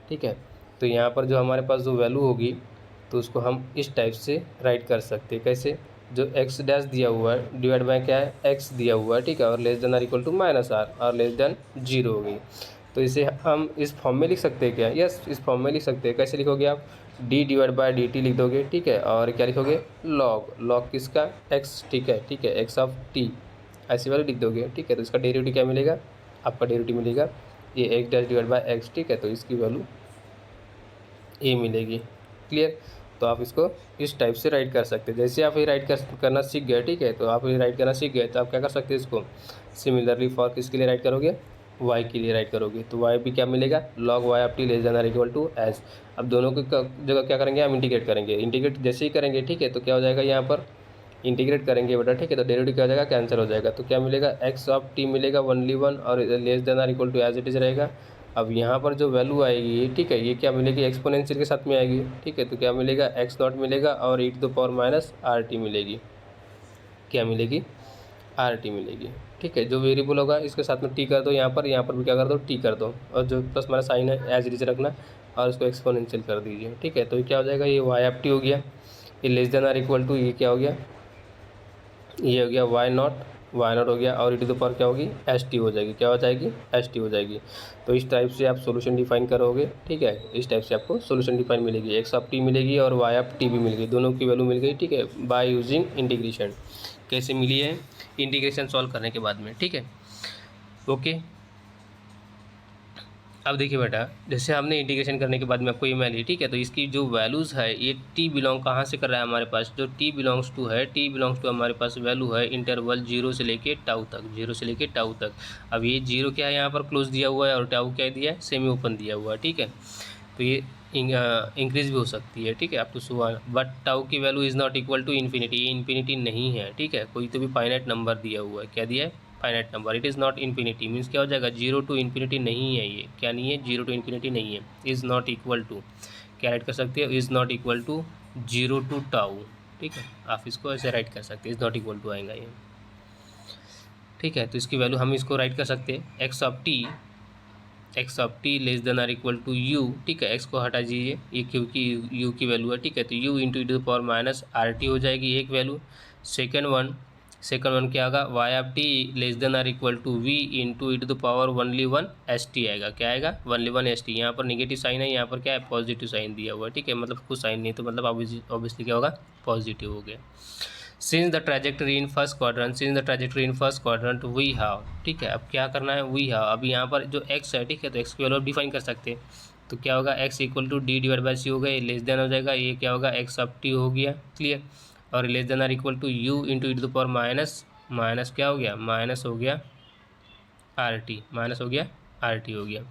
ठीक है। तो यहाँ पर जो हमारे पास जो वैल्यू होगी, तो उसको हम इस टाइप से राइट कर सकते हैं, कैसे, जो एक्स डैश दिया हुआ है डिवाइड बाय क्या है, एक्स दिया हुआ है, ठीक है, और less than are equal to minus R, और लेस देन जीरो हो गई। तो इसे हम इस फॉर्म में लिख सकते हैं क्या, यस, इस फॉर्म में लिख सकते हैं। कैसे लिखोगे आप, D divide by D T लिख दोगे, ठीक है, और क्या लिखोगे, लॉग किसका, एक्स, ठीक है, एक्स ऑफ टी, ऐसी वाली लिख दोगे, ठीक है। तो इसका डेरिवेटिव क्या मिलेगा, आपका डेरिवेटिव मिलेगा ये x dash divide by x, ठीक है, तो इसकी वैल्यू ए मिलेगी। क्लियर, तो आप इसको इस टाइप से राइट कर सकते हैं। जैसे आप ये राइट करना सीख गए, ठीक है, तो आप ये राइट करना सीख गए तो आप क्या कर सकते हैं, इसको सिमिलरली फॉर किसके लिए राइट करोगे, y के लिए राइट करोगे। तो y भी क्या मिलेगा, log y of t less than are equal to as. अब दोनों की जगह क्या करेंगे, हम इंटीग्रेट करेंगे। इंटीग्रेट जैसे ही करेंगे, ठीक है, तो क्या हो जाएगा, यहाँ पर इंटीग्रेट करेंगे बेटा, ठीक है, तो डेरिवेटिव क्या हो जाएगा, कैंसिल हो जाएगा। तो क्या मिलेगा, x ऑफ t मिलेगा ओनली वन और less than are equal to as it is रहेगा। अब यहाँ पर जो वैल्यू आएगी, ठीक है, ये क्या मिलेगी, एक्सपोनेंशियल के साथ में आएगी, ठीक है, तो क्या मिलेगा, x नॉट मिलेगा और e to the power minus R T मिलेगी। क्या मिलेगी, आर टी मिलेगी, ठीक है। जो वेरिएबल होगा इसके साथ में टी कर दो, यहाँ पर भी क्या कर दो, टी कर दो, और जो प्लस माइनस साइन है एज इट इज रखना और इसको एक्सपोनेंशियल कर दीजिए, ठीक है। तो ये क्या हो जाएगा, ये वाई एफ टी हो गया, ये less than are equal to, ये क्या हो गया, ये हो गया वाई नॉट हो गया, और ई टू द पावर क्या होगी, एस टी हो जाएगी, क्या हो जाएगी, एस टी हो जाएगी। तो इस टाइप से आप सोल्यूशन डिफाइन करोगे, ठीक है, इस टाइप से आपको सोल्यूशन डिफाइन मिलेगी, एक्स ऑफ टी मिलेगी और वाई ऑफ टी भी मिल गई, दोनों की वैल्यू मिल गई, ठीक है, बाय यूजिंग इंटीग्रेशन। कैसे मिली है, इंटीग्रेशन सॉल्व करने के बाद में, ठीक है, ओके। अब देखिए बेटा, जैसे हमने इंटीग्रेशन करने के बाद में आपको ये मिली, ठीक है, तो इसकी जो वैल्यूज़ है, ये टी बिलोंग कहाँ से कर रहा है हमारे पास, जो टी बिलोंग्स टू है, टी बिलोंग्स टू हमारे पास वैल्यू है इंटरवल 0 से लेके टाउ तक, 0 से लेके टाउ तक। अब ये 0 क्या है, यहाँ पर क्लोज दिया हुआ है, और टाउ क्या दिया है, सेमी ओपन दिया हुआ है, ठीक है। तो ये इंक्रीज भी हो सकती है, ठीक है, up to so one, but tau की value is not equal to infinity, ये इन्फिनिटी नहीं है, ठीक है, कोई तो भी फाइनाइट नंबर दिया हुआ है, क्या दिया है, finite number, it is not infinity, means क्या हो जाएगा, 0 टू इन्फिनिटी नहीं है, ये क्या नहीं है, 0 टू इन्फिनिटी नहीं है, इज़ नॉट इक्वल टू, क्या राइट कर सकते हो, is not equal to 0 to tau, ठीक है, आप इसको ऐसे राइट कर सकते हैं, इज़ नॉट इक्वल टू आएगा ये, ठीक है। तो इसकी वैल्यू हम इसको राइट कर सकते हैं, X of T less than are equal to U, ठीक है, एक्स को हटा दीजिए, ये क्योंकि यू की वैल्यू है, ठीक है, तो U into E to the power minus R T हो जाएगी एक वैल्यू। सेकेंड वन क्या होगा, Y of T less than are equal to V into E to the power only one S T आएगा, क्या आएगा, ओनली वन एस टी। यहाँ पर निगेटिव साइन है, यहाँ पर क्या है, पॉजिटिव साइन दिया हुआ है, ठीक है, मतलब कुछ साइन नहीं, तो मतलब ऑब्वियसली क्या होगा, पॉजिटिव हो गया। Since the trajectory in first quadrant we have, ठीक है, अब क्या करना है, वी हैव, अब यहाँ पर जो एक्स है, ठीक है, तो एक्स की वैल्यू आप डिफाइन कर सकते हैं, तो क्या होगा, x equal to D divide by c हो गया, ये लेस देन हो जाएगा, ये क्या होगा, एक्स ऑफ टी हो गया, क्लियर, और less than are equal to U into E to the power minus क्या हो गया, माइनस हो गया आर टी, हो गया।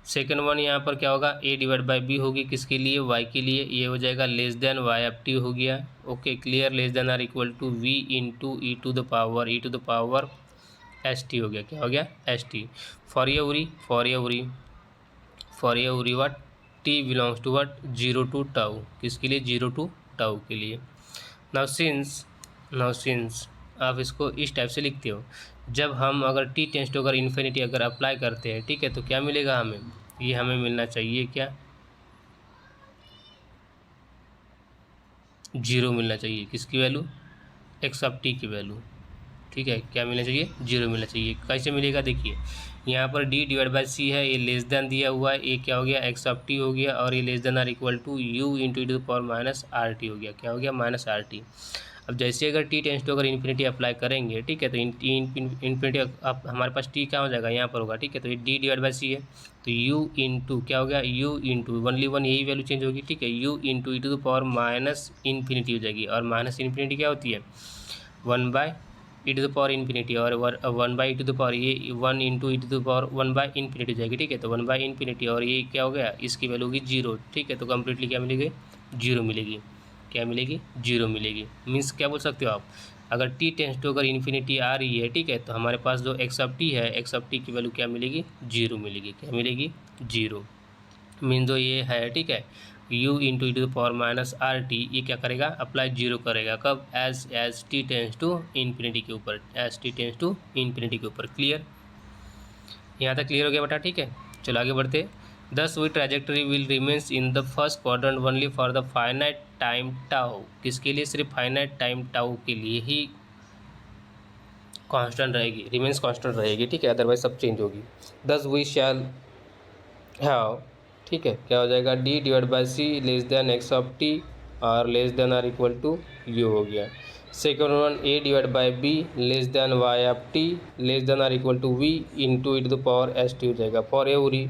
सेकेंड वन यहाँ पर क्या होगा, ए डिवाइड बाई बी होगी, किसके लिए, वाई के लिए, ये हो जाएगा less than Y F T हो गया, okay, clear, less than are equal to V into E to the power S T हो गया, क्या हो गया, एस टी। फॉर ये उरी what T belongs to what, 0 to tau, किसके लिए, 0 टू टाउ के लिए। नाउ सिंस आप इसको इस टाइप से लिखते हो, जब हम अगर टी टेंस टू अगर इन्फिनिटी अगर अप्लाई करते हैं, ठीक है, तो क्या मिलेगा हमें, ये हमें मिलना चाहिए क्या, 0 मिलना चाहिए, किसकी वैल्यू, एक्स ऑफ टी की वैल्यू, ठीक है, क्या मिलना चाहिए, 0 मिलना चाहिए। कैसे मिलेगा, देखिए, यहाँ पर डी डिवाइड बाई सी है, ये लेस देन दिया हुआ है, ये क्या हो गया, एक्स ऑफ टी हो गया, और ये less than are equal to U into E to the power minus R T हो गया, क्या हो गया, माइनस आर टी। अब जैसे अगर टी टेंस टू अगर इन्फिनिटी अप्लाई करेंगे, ठीक है, तो इन्फिनिटी अब हमारे पास टी क्या हो जाएगा, यहाँ पर होगा, ठीक है, तो ये डी डिवाइड बाई सी है, तो यू इंटू क्या हो गया, यू इंटू ओनली वन, यही वैल्यू चेंज होगी, ठीक है, U into E to the power minus infinity हो जाएगी, और माइनस इन्फिनिटी क्या होती है, 1 by E to the power infinity, और 1 by E to the power, ये 1 into E to the power 1 by infinity हो जाएगी, ठीक है, तो 1 बाई इन्फिनिटी, और ये क्या हो गया, इसकी वैल्यू होगी 0, ठीक है, तो कम्प्लीटली क्या मिलेगी, 0 मिलेगी, क्या मिलेगी, 0 मिलेगी। मीन्स क्या बोल सकते हो आप, अगर टी टेंस टू अगर इन्फिनिटी आ रही है, ठीक है, तो हमारे पास जो एक्स ऑफ टी है, एक्स ऑफ टी की वैल्यू क्या मिलेगी, 0 मिलेगी, क्या मिलेगी, 0। मीन जो ये है, ठीक है, u into E to the power minus R T, ये क्या करेगा, अप्लाई 0 करेगा, कब, as T tends to infinity के ऊपर, क्लियर, यहाँ तक क्लियर हो गया बेटा, ठीक है। चलो आगे बढ़ते। Thus we trajectory will remains in the first quadrant only for the finite time tau, किसके लिए, सिर्फ फाइनाइट टाइम टाउ के लिए ही कांस्टेंट रहेगी, रिमेन्स कांस्टेंट रहेगी, ठीक है, अदरवाइज सब चेंज होगी। दस वी शैल हैव, ठीक है, क्या हो जाएगा, D divide by C less than X of T और less than are equal to U हो गया। Second one, A divide by B less than Y of T less than are equal to V into E to the power S T हो जाएगा। For every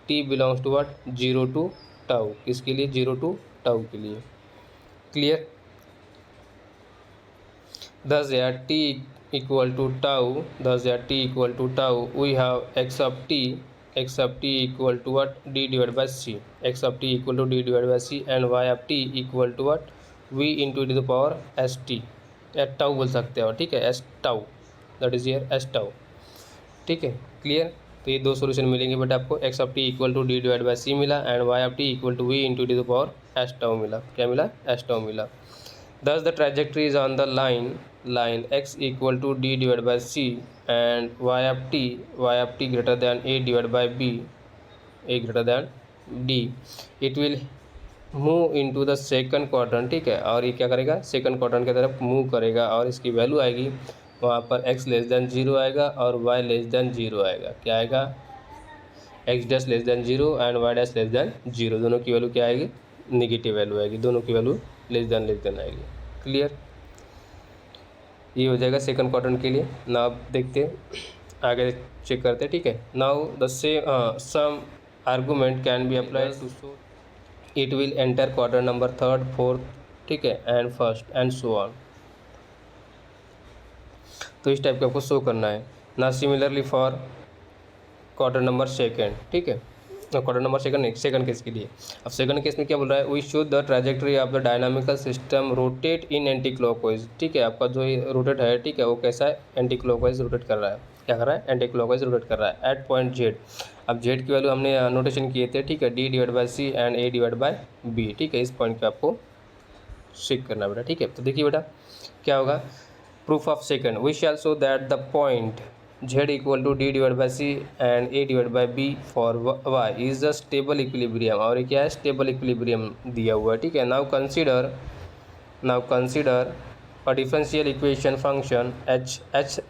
T belongs to what, 0 to tau, किसके लिए, 0 to tau के लिए। Clear. thus here t equal to tau, thus here t equal to tau, we have x of t equal to what, d divided by c, x of t equal to d divided by c, and y of t equal to what, v into e to the power s t, या tau बोल सकते हो, ठीक है, S tau, that is here S tau, ठीक है, clear. तो ये दो सॉल्यूशन मिलेंगे बट आपको X of T equal to D divide by C मिला and Y of T equal to V into D the power S tau मिला, क्या मिला, एस टाउ मिला। Thus the trajectory is on the line x equal to d divided by c and y of t greater than a divided by b, a greater than d, it will move into the second quadrant, ठीक है, और ये क्या करेगा, second quadrant की तरफ move करेगा और इसकी वैल्यू आएगी वहाँ पर x लेस देन 0 आएगा और y लेस देन 0 आएगा, क्या आएगा, x dash less than 0 and y dash less than 0, दोनों की वैल्यू क्या आएगी, निगेटिव वैल्यू आएगी, दोनों की वैल्यू लेस देन आएगी, क्लियर। ये हो जाएगा सेकंड क्वाड्रेंट के लिए। ना आप देखते हैं आगे चेक करते हैं, ठीक है। Now the same argument can be applied to show it will enter quadrant number third fourth, ठीक है, and first and so on. तो इस टाइप का आपको शो करना है ना। Similarly for quadrant number second, ठीक है, क्वाड्रेंट नंबर सेकंड केस के लिए। अब सेकंड केस में क्या बोल रहा है, we show the trajectory of the dynamical system rotate in anticlockwise, ठीक है, आपका जो रोटेट है, ठीक है, वो कैसा है, एंटी क्लॉकवाइज रोटेट कर रहा है, क्या कर रहा है, एंटी क्लॉकवाइज रोटेट कर रहा है एट पॉइंट जेड। अब जेड की वैल्यू हमने नोटेशन किए थे, ठीक है, D divide by C and A divide by B, ठीक है, इस पॉइंट पे आपको चेक करना बेटा, ठीक है। तो देखिए बेटा क्या होगा, proof of second, we shall show that the point z equal to D divide by C and A divide by B for y is the stable equilibrium, और ये क्या है, स्टेबल इक्विलिब्रियम दिया हुआ है, ठीक है। Now consider a differential equation function h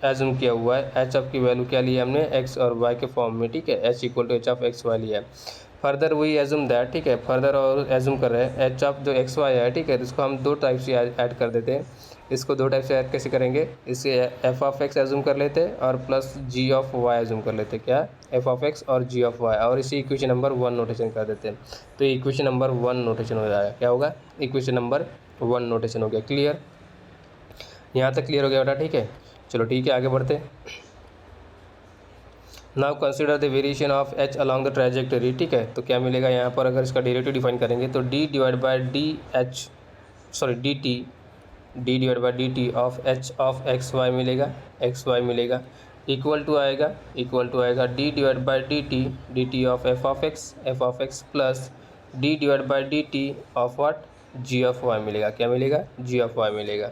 assume किया हुआ है, h ऑफ की वैल्यू क्या लिया हमने, x और y के फॉर्म में, ठीक है, h equal to H of x Y लिया है। फर्दर वही एज्यूम दैट, ठीक है, फर्दर और एज्यूम कर रहे हैं h ऑफ जो एक्स वाई है, ठीक है, तो इसको हम दो टाइप से ऐड कर देते हैं। इसको दो टाइप से ऐड कैसे करेंगे, इसे एफ ऑफ एक्स एज्यूम कर लेते हैं और plus G of Y assume कर लेते हैं, क्या, एफ ऑफ एक्स और जी ऑफ वाई, और इसी इक्वेशन नंबर 1 नोटेशन कर देते हैं। तो ये इक्वेशन नंबर 1 नोटेशन हो जाएगा, क्या होगा, इक्वेशन नंबर 1 नोटेशन हो गया, क्लियर। यहाँ तक क्लियर हो गया बेटा, ठीक है। चलो ठीक है, आगे बढ़ते हैं। Now consider the variation of H along the trajectory, ठीक है, तो क्या मिलेगा यहाँ पर, अगर इसका डेरिवेटिव डिफाइन करेंगे तो D divide by D divide by D T of H of x Y मिलेगा, इक्वल टू आएगा D divide by D T of F of X plus D divide by D T of what, G of Y मिलेगा, क्या मिलेगा, जी of Y मिलेगा।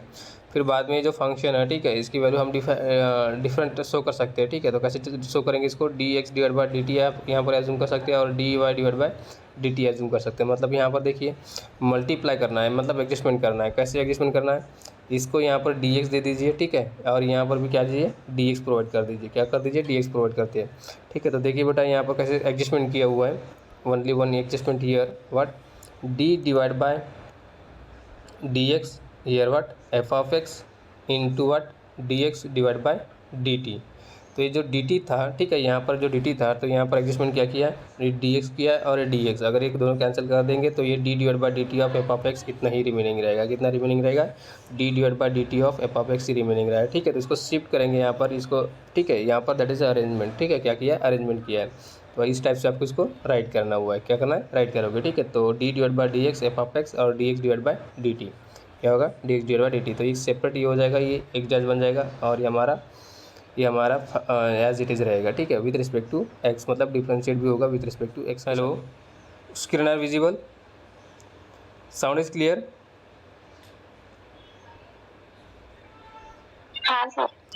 फिर बाद में जो फंक्शन है, ठीक है, इसकी वैल्यू हम डिफरेंट शो कर सकते हैं, ठीक है, तो कैसे शो करेंगे इसको, d x divide by D t आप यहाँ पर एज्यूम कर सकते हैं और d Y divide by D t assume कर सकते हैं। मतलब यहाँ पर देखिए मल्टीप्लाई करना है, मतलब एडजस्टमेंट करना है, कैसे एडजस्टमेंट करना है, इसको यहाँ पर डी एक्स दे दीजिए, ठीक है, और यहाँ पर भी क्या दीजिए, डी एक्स प्रोवाइड कर दीजिए, क्या कर दीजिए, डी एक्स प्रोवाइड करते हैं, ठीक है। तो देखिए बेटा यहाँ पर कैसे एडजस्टमेंट किया हुआ है, only one adjustment here, what, D divide by D x here, what, F of x into what, D x divide by D T. तो ये जो डी टी था, ठीक है, यहाँ पर जो डी टी था, तो यहाँ पर एडजस्टमेंट क्या किया, डी एक्स किया और डी एक्स, अगर एक दोनों कैंसिल कर देंगे तो ये D divide by D T of F of x इतना ही रिमेनिंग रहेगा, कितना रिमेनिंग रहेगा, D divide by D T of F of x he remaining रहेगा, ठीक है। तो इसको शिफ्ट करेंगे यहाँ पर, इसको, ठीक है, यहाँ पर दैट इज अरेंजमेंट, ठीक है, क्या किया, अरेंजमेंट किया है। तो इस टाइप से आपको इसको राइट करना हुआ है, क्या करना है, राइट करोगे, ठीक है। तो D divide by D X F of X और D x divide by D T, क्या होगा, D x divide by D T. तो ये सेपरेट ये हो जाएगा, ये एक जज बन जाएगा और ये हमारा एज इट इज़ रहेगा, ठीक है, विद रिस्पेक्ट टू एक्स, मतलब डिफ्रेंशिएट भी होगा with respect to x. Hello, screen are visible, sound is clear,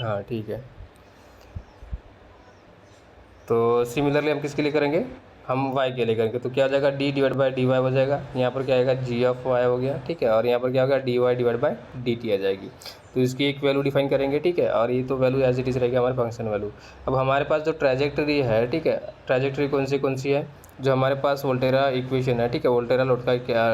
हाँ ठीक है। तो सिमिलरली हम किसके लिए करेंगे, हम y के लिए करेंगे, तो क्या हो जाएगा, D divide by D y हो जाएगा, यहाँ पर क्या आएगा, जी ऑफ वाई हो गया, ठीक है, और यहाँ पर क्या होगा, D Y divide by D T आ जाएगी। तो इसकी एक वैल्यू डिफाइन करेंगे, ठीक है, और ये तो वैल्यू एज इट इज़ रहेगी हमारे फंक्शन वैल्यू। अब हमारे पास जो ट्रैजेक्टरी है, ठीक है, ट्रैजेक्टरी कौन सी है, जो हमारे पास वोल्टेरा इक्वेशन है, ठीक है, वोल्टेरा लोड का क्या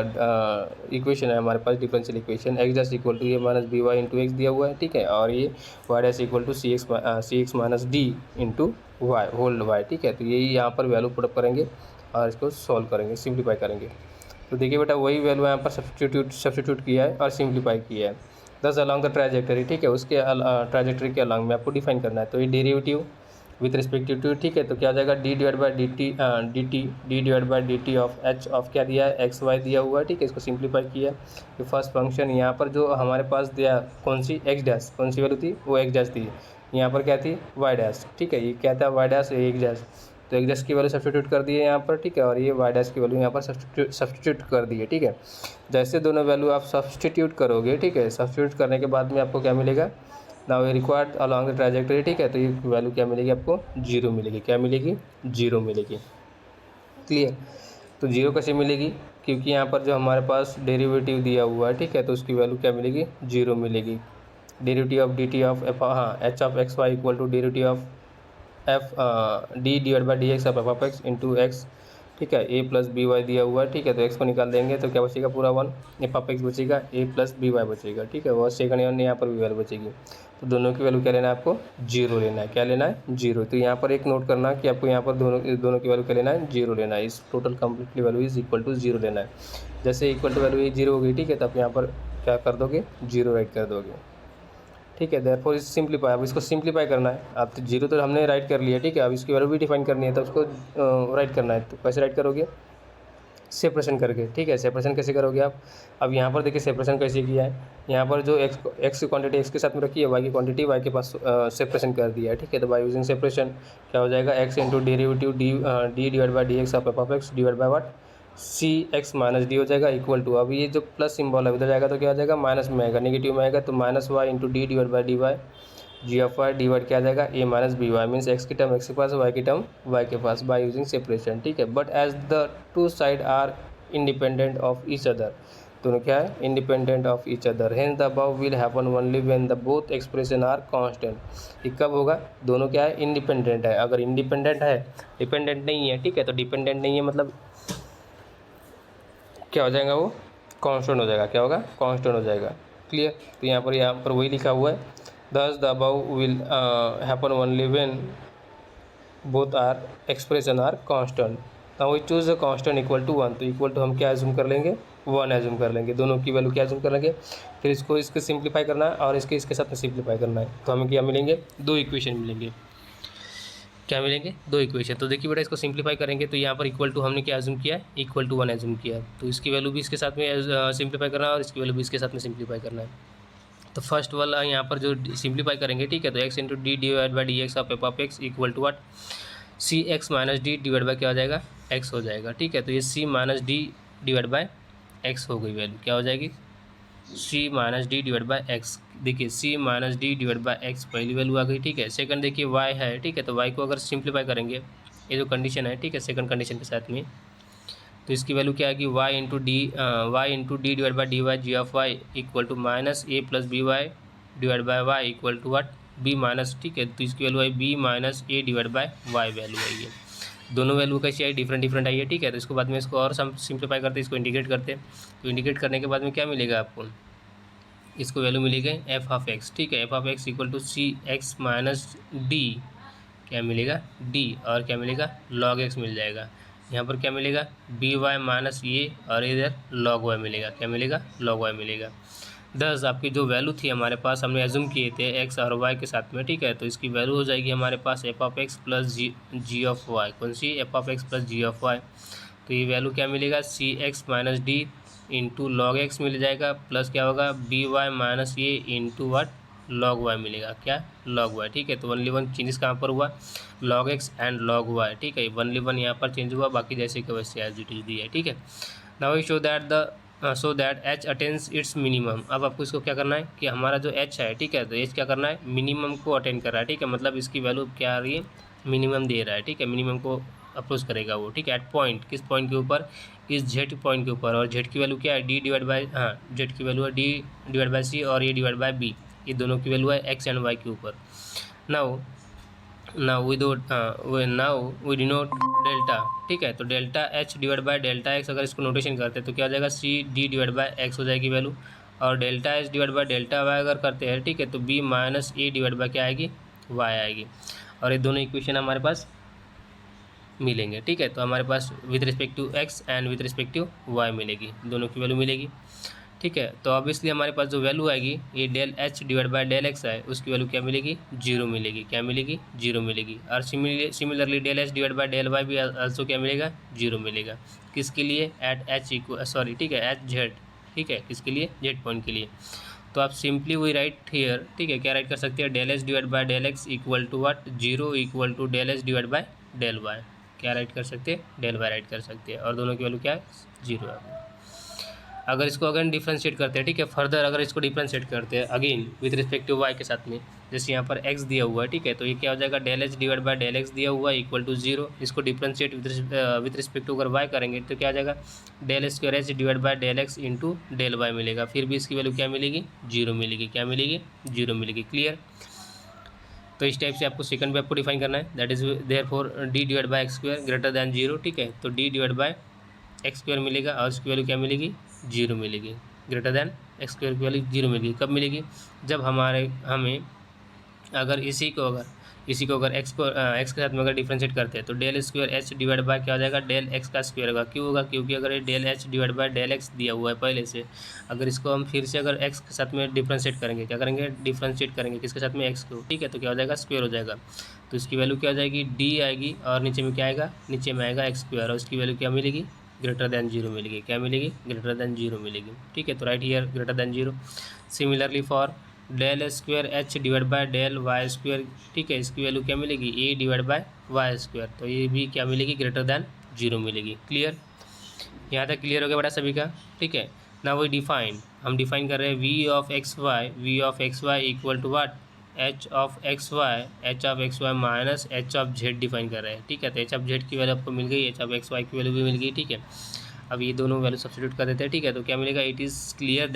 इक्वेशन है हमारे पास, differential equation, x dash equal to A minus B Y into X दिया हुआ है, ठीक है, और ये Y dash equal to C x minus D into Y whole Y, ठीक है। तो यही यहाँ पर वैल्यू पुटअप करेंगे और इसको सॉल्व करेंगे, सिंप्लीफाई करेंगे। तो देखिए बेटा वही वैल्यू यहाँ पर सब्स्टिट्यूट किया है और सिंप्लीफाई किया है। दस अलॉन्ग द ट्राजेक्टरी, ठीक है, उसके ट्राजेक्टरी के अलॉन्ग में आपको डिफाइन करना है। तो ये डेरिवेटिव विथ रिस्पेक्टिव टू, ठीक है, तो क्या हो जाएगा D divide by D T of H of क्या दिया है, एक्स वाई दिया हुआ है, ठीक है, इसको सिंप्लीफाई किया। ये फर्स्ट फंक्शन यहाँ पर जो हमारे पास दिया कौन सी एक्स डैश, कौन सी वैल्यू थी, वो एक्स डैश थी, यहाँ पर क्या थी वाई डैश, ठीक है, ये क्या था वाई डैश, ये एक्स डैश, तो एक्स डैश की वैल्यू सब्स्टिट्यूट कर दिए यहाँ पर, ठीक है, और ये वाई डैश की वैल्यू यहाँ पर सब्स्टिट्यूट कर दिए, ठीक है। जैसे दोनों वैल्यू आप सब्स्टिट्यूट करोगे, ठीक है, सब्स्टिट्यूट करने के बाद में आपको क्या मिलेगा, नाउ ये रिक्वायर्ड अलॉन्ग द ट्राजेक्टरी, ठीक है, तो ये वैल्यू क्या मिलेगी आपको, जीरो मिलेगी, क्या मिलेगी, जीरो मिलेगी। क्लियर। तो जीरो कैसे मिलेगी, क्योंकि यहाँ पर जो हमारे पास डेरिवेटिव दिया हुआ है, ठीक है, तो उसकी वैल्यू क्या मिलेगी, जीरो मिलेगी। Derivative of D T of F, हाँ, H of x Y equal to derivative of F D divide by D x of F X into X, ठीक है, ए प्लस बी वाई दिया हुआ है, ठीक है, तो एक्स को निकाल देंगे तो क्या बचेगा पूरा वन, एफ ऑफ एक्स बचेगा, ए प्लस बी वाई बचेगा, ठीक है, और सेकंड यहाँ पर भी वैल्यू बचेगी। तो दोनों की वैल्यू क्या लेना है आपको, जीरो लेना है, क्या लेना है, जीरो। तो यहाँ पर एक नोट करना कि आपको यहाँ पर दोनों की वैल्यू क्या लेना है, जीरो लेना है। इस total completely value is equal to zero लेना है। जैसे इक्वल टू वैल्यू जीरो हो गई, ठीक है, तो आप यहाँ पर क्या कर दोगे, जीरो राइट कर दोगे, ठीक है। देयरफॉर इस सिंप्लीफाई, अब इसको सिंप्लीफाई करना है। अब तो जीरो तो हमने राइट कर लिया, ठीक है, अब इसकी वैल्यू भी डिफाइन करनी है, तो उसको राइट करना है। तो कैसे राइट करोगे, सेपरेशन करके, ठीक है। सेपरेशन कैसे करोगे आप, अब यहाँ पर देखिए सेपरेशन कैसे किया है, यहाँ पर जो एक्स की क्वांटिटी एक्स के साथ में रखी है, वाई की क्वांटिटी वाई के पास सेपरेशन कर दिया है, ठीक है। तो बाय यूजिंग सेपरेशन क्या हो जाएगा, x into derivative d divide by D x of F of x divide by what, c x minus d हो जाएगा इक्वल टू, अब ये जो प्लस सिंबल है उधर जाएगा तो क्या हो जाएगा, माइनस में आएगा, नेगेटिव में आएगा, तो minus Y into D divide by D Y G of Y divide क्या आ जाएगा, A minus B Y, means X की टर्म एक्स के पास, वाई की टर्म वाई के पास, बाय यूजिंग सेपरेशन, ठीक है। But as the two side are independent of each other, दोनों क्या है, independent of each other, hence the above will happen only when the both expression are constant. ये कब होगा, दोनों क्या है, इंडिपेंडेंट है। अगर इंडिपेंडेंट है, डिपेंडेंट नहीं है, ठीक है, तो डिपेंडेंट नहीं है मतलब क्या हो जाएगा, वो कांस्टेंट हो जाएगा, क्या होगा, कांस्टेंट हो जाएगा। क्लियर। तो यहाँ पर वही लिखा हुआ है, thus the above will happen only when both are expression are constant. now we choose a constant equal to 1, तो इक्वल टू हम क्या एज्यूम कर लेंगे, 1 एज्यूम कर लेंगे, दोनों की वैल्यू क्या एज्यूम कर लेंगे, फिर इसको इसके सिंप्लीफाई करना है और इसके साथ में सिंप्लीफाई करना है, तो हमें क्या मिलेंगे, दो इक्वेशन मिलेंगे, क्या मिलेंगे, दो इक्वेशन। तो देखिए बेटा इसको सिंप्लीफाई करेंगे तो यहाँ पर इक्वल टू हमने क्या एज्यूम किया है, इक्वल टू 1 एज्यूम किया है, तो इसकी वैल्यू भी इसके साथ में सिंप्लीफाई करना है और इसकी वैल्यू भी इसके साथ में सिंप्लीफाई करना है। तो फर्स्ट वाला यहाँ पर जो सिंप्लीफाई करेंगे, ठीक है, तो x into D divide by D x of F of x equal to what, c x minus D divide by क्या हो जाएगा, एक्स हो जाएगा, ठीक है। तो ये C minus D divide by x हो गई, वैल्यू क्या हो जाएगी, C minus D divide by X. देखिए C minus D divide by X पहली वैल्यू आ गई, ठीक है। सेकंड देखिए वाई है, ठीक है, तो वाई को अगर सिंप्लीफाई करेंगे, ये जो कंडीशन है, ठीक है, सेकंड कंडीशन के साथ में, तो इसकी वैल्यू क्या आएगी, Y into D divide by D Y G of Y equal to minus A plus B Y divide by Y equal to what, B minus, ठीक है, तो इसकी वैल्यू आई B minus A divide by Y value आई है। दोनों value कैसी आई, different I है, ठीक है। तो इसको बाद में इसको और सिंप्लीफाई करते हैं, इसको इंडिकेट करते हैं, तो इंडिकेट करने के बाद में क्या मिलेगा आपको, इसको वैल्यू मिलेगी एफ ऑफ एक्स, ठीक है, f of x equal to C x minus d, क्या मिलेगा, डी, और क्या मिलेगा, लॉग एक्स मिल जाएगा। यहाँ पर क्या मिलेगा, बी वाई माइनस ये, और इधर लॉग वाई मिलेगा, क्या मिलेगा, लॉग वाई मिलेगा। 10 आपकी जो वैल्यू थी हमारे पास, हमने एज्यूम किए थे एक्स और वाई के साथ में, ठीक है, तो इसकी वैल्यू हो जाएगी हमारे पास F of X plus G of Y, कौन सी, F of X plus G of Y. तो ये वैल्यू क्या मिलेगा, C x minus D into log X मिल जाएगा, प्लस क्या होगा, बी वाई माइनस ये इंटू वाट, लॉग वाई मिलेगा, क्या, लॉग वाई, ठीक है। तो ओनली वन चेंजेस कहाँ पर हुआ, log x and log y, ठीक है, ओनली वन यहाँ पर चेंज हुआ, बाकी जैसे कि वैसे एज इट इज दी है, ठीक है। Now we show that h attains its minimum. अब आपको इसको क्या करना है कि हमारा जो एच है, ठीक है, तो एच क्या करना है, मिनिमम को अटेंड कर रहा है, ठीक है, मतलब इसकी वैल्यू क्या आ रही है, मिनिमम दे रहा है, ठीक है, मिनिमम को अप्रोच करेगा वो, ठीक है, एट पॉइंट, किस पॉइंट के ऊपर, इस जेड पॉइंट के ऊपर, और जेड की वैल्यू क्या है, डी डिवाइड बाई, हाँ, जेड की वैल्यू है डी डिवाइड बाई सी और ए डिवाइड बाई बी, ये दोनों की वैल्यू है एक्स एंड वाई के ऊपर। नाउ वी डिनोट डेल्टा, ठीक है, तो delta h divide by delta x अगर इसको नोटेशन करते हैं तो क्या हो जाएगा, c d divide by x हो जाएगी वैल्यू, और delta h divide by delta y अगर करते हैं, ठीक है, तो b minus A divide by क्या आएगी, वाई आएगी। और ये दोनों इक्वेशन हमारे पास मिलेंगे, ठीक है। तो हमारे पास with respect to X and with respect to Y मिलेगी, दोनों की वैल्यू मिलेगी, ठीक है। तो ऑब्वियसली हमारे पास जो वैल्यू आएगी ये del h divide by del x है, उसकी वैल्यू क्या मिलेगी, जीरो मिलेगी। क्या मिलेगी, जीरो मिलेगी। और similarly del h divide by del y भी आल्सो क्या मिलेगा, जीरो मिलेगा। किसके लिए, एट एच इक्वल सॉरी ठीक है एच जेड, ठीक है, किसके लिए, जेड पॉइंट के लिए। तो आप सिंपली वी राइट हियर, ठीक है, क्या राइट कर सकते हैं, del h divide by del x equal to what, zero equal to del h divide by del y. क्या राइट कर सकते हैं, डेल वाई राइट कर सकते हैं, और दोनों की वैल्यू क्या है, जीरो है। अगर इसको अगेन डिफ्रेंशिएट करते हैं, ठीक है, फर्दर अगर इसको डिफ्रेंशिएट करते हैं again with respect to y के साथ में, जैसे यहाँ पर एक्स दिया हुआ है, ठीक है, तो ये क्या हो जाएगा, del h divide by del x दिया हुआ है इक्वल टू जीरो। इसको डिफ्रेंशिएट विद रिस्पेक्ट टू अगर वाई करेंगे तो क्या आ जाएगा, del square h divide by del x into del y मिलेगा। फिर भी इसकी वैल्यू क्या मिलेगी, जीरो मिलेगी। क्या मिलेगी, जीरो मिलेगी। क्लियर। तो इस टाइप से आपको सेकंड पे आपको डिफाइन करना है, that is therefore D divide by x square greater than zero, ठीक है। तो D divide by x square मिलेगा और उसकी वैल्यू क्या मिलेगी, जीरो मिलेगी। ग्रेटर दैन एक्स स्क्वायर की वैल्यू जीरो मिलेगी। कब मिलेगी, जब हमें अगर इसी को अगर एक्स के साथ में अगर डिफ्रेंशिएट करते हैं तो del square h divide by क्या हो जाएगा, डेल एक्स का स्क्वायर होगा। क्यों होगा, क्योंकि अगर ये del h divide by del x दिया हुआ है पहले से, अगर इसको हम फिर से अगर एक्स के साथ में डिफ्रेंशिएट करेंगे, क्या करेंगे, डिफ्रेंशिएट करेंगे किसके साथ में, एक्स को, ठीक है, तो क्या हो जाएगा, स्क्वायर हो जाएगा। तो इसकी वैल्यू क्या हो जाएगी, डी आएगी, और नीचे में क्या आएगा, नीचे में आएगा एक्स स्क्वायर, और उसकी वैल्यू क्या मिलेगी, ग्रेटर दैन जीरो मिलेगी। क्या मिलेगी, ग्रेटर दैन जीरो मिलेगी, ठीक है। तो right here greater than zero. Similarly for del square h divide by del y square, ठीक है, इसकी वैल्यू क्या मिलेगी, a divide by y square, तो ये भी क्या मिलेगी, ग्रेटर दैन जीरो मिलेगी। क्लियर। यहाँ तक क्लियर हो गया बेटा सभी का, ठीक है। ना वही डिफाइन, हम डिफाइन कर रहे हैं v of x Y equal to what, h of x y minus h of z define कर रहे हैं, ठीक है। तो एच ऑफ जेड की वैल्यू आपको मिल गई, एच ऑफ एक्स वाई की वैल्यू भी मिल गई, ठीक है। अब ये दोनों वैल्यू सब्स्टिट्यूट कर देते हैं, ठीक है। तो क्या मिलेगा, it is clear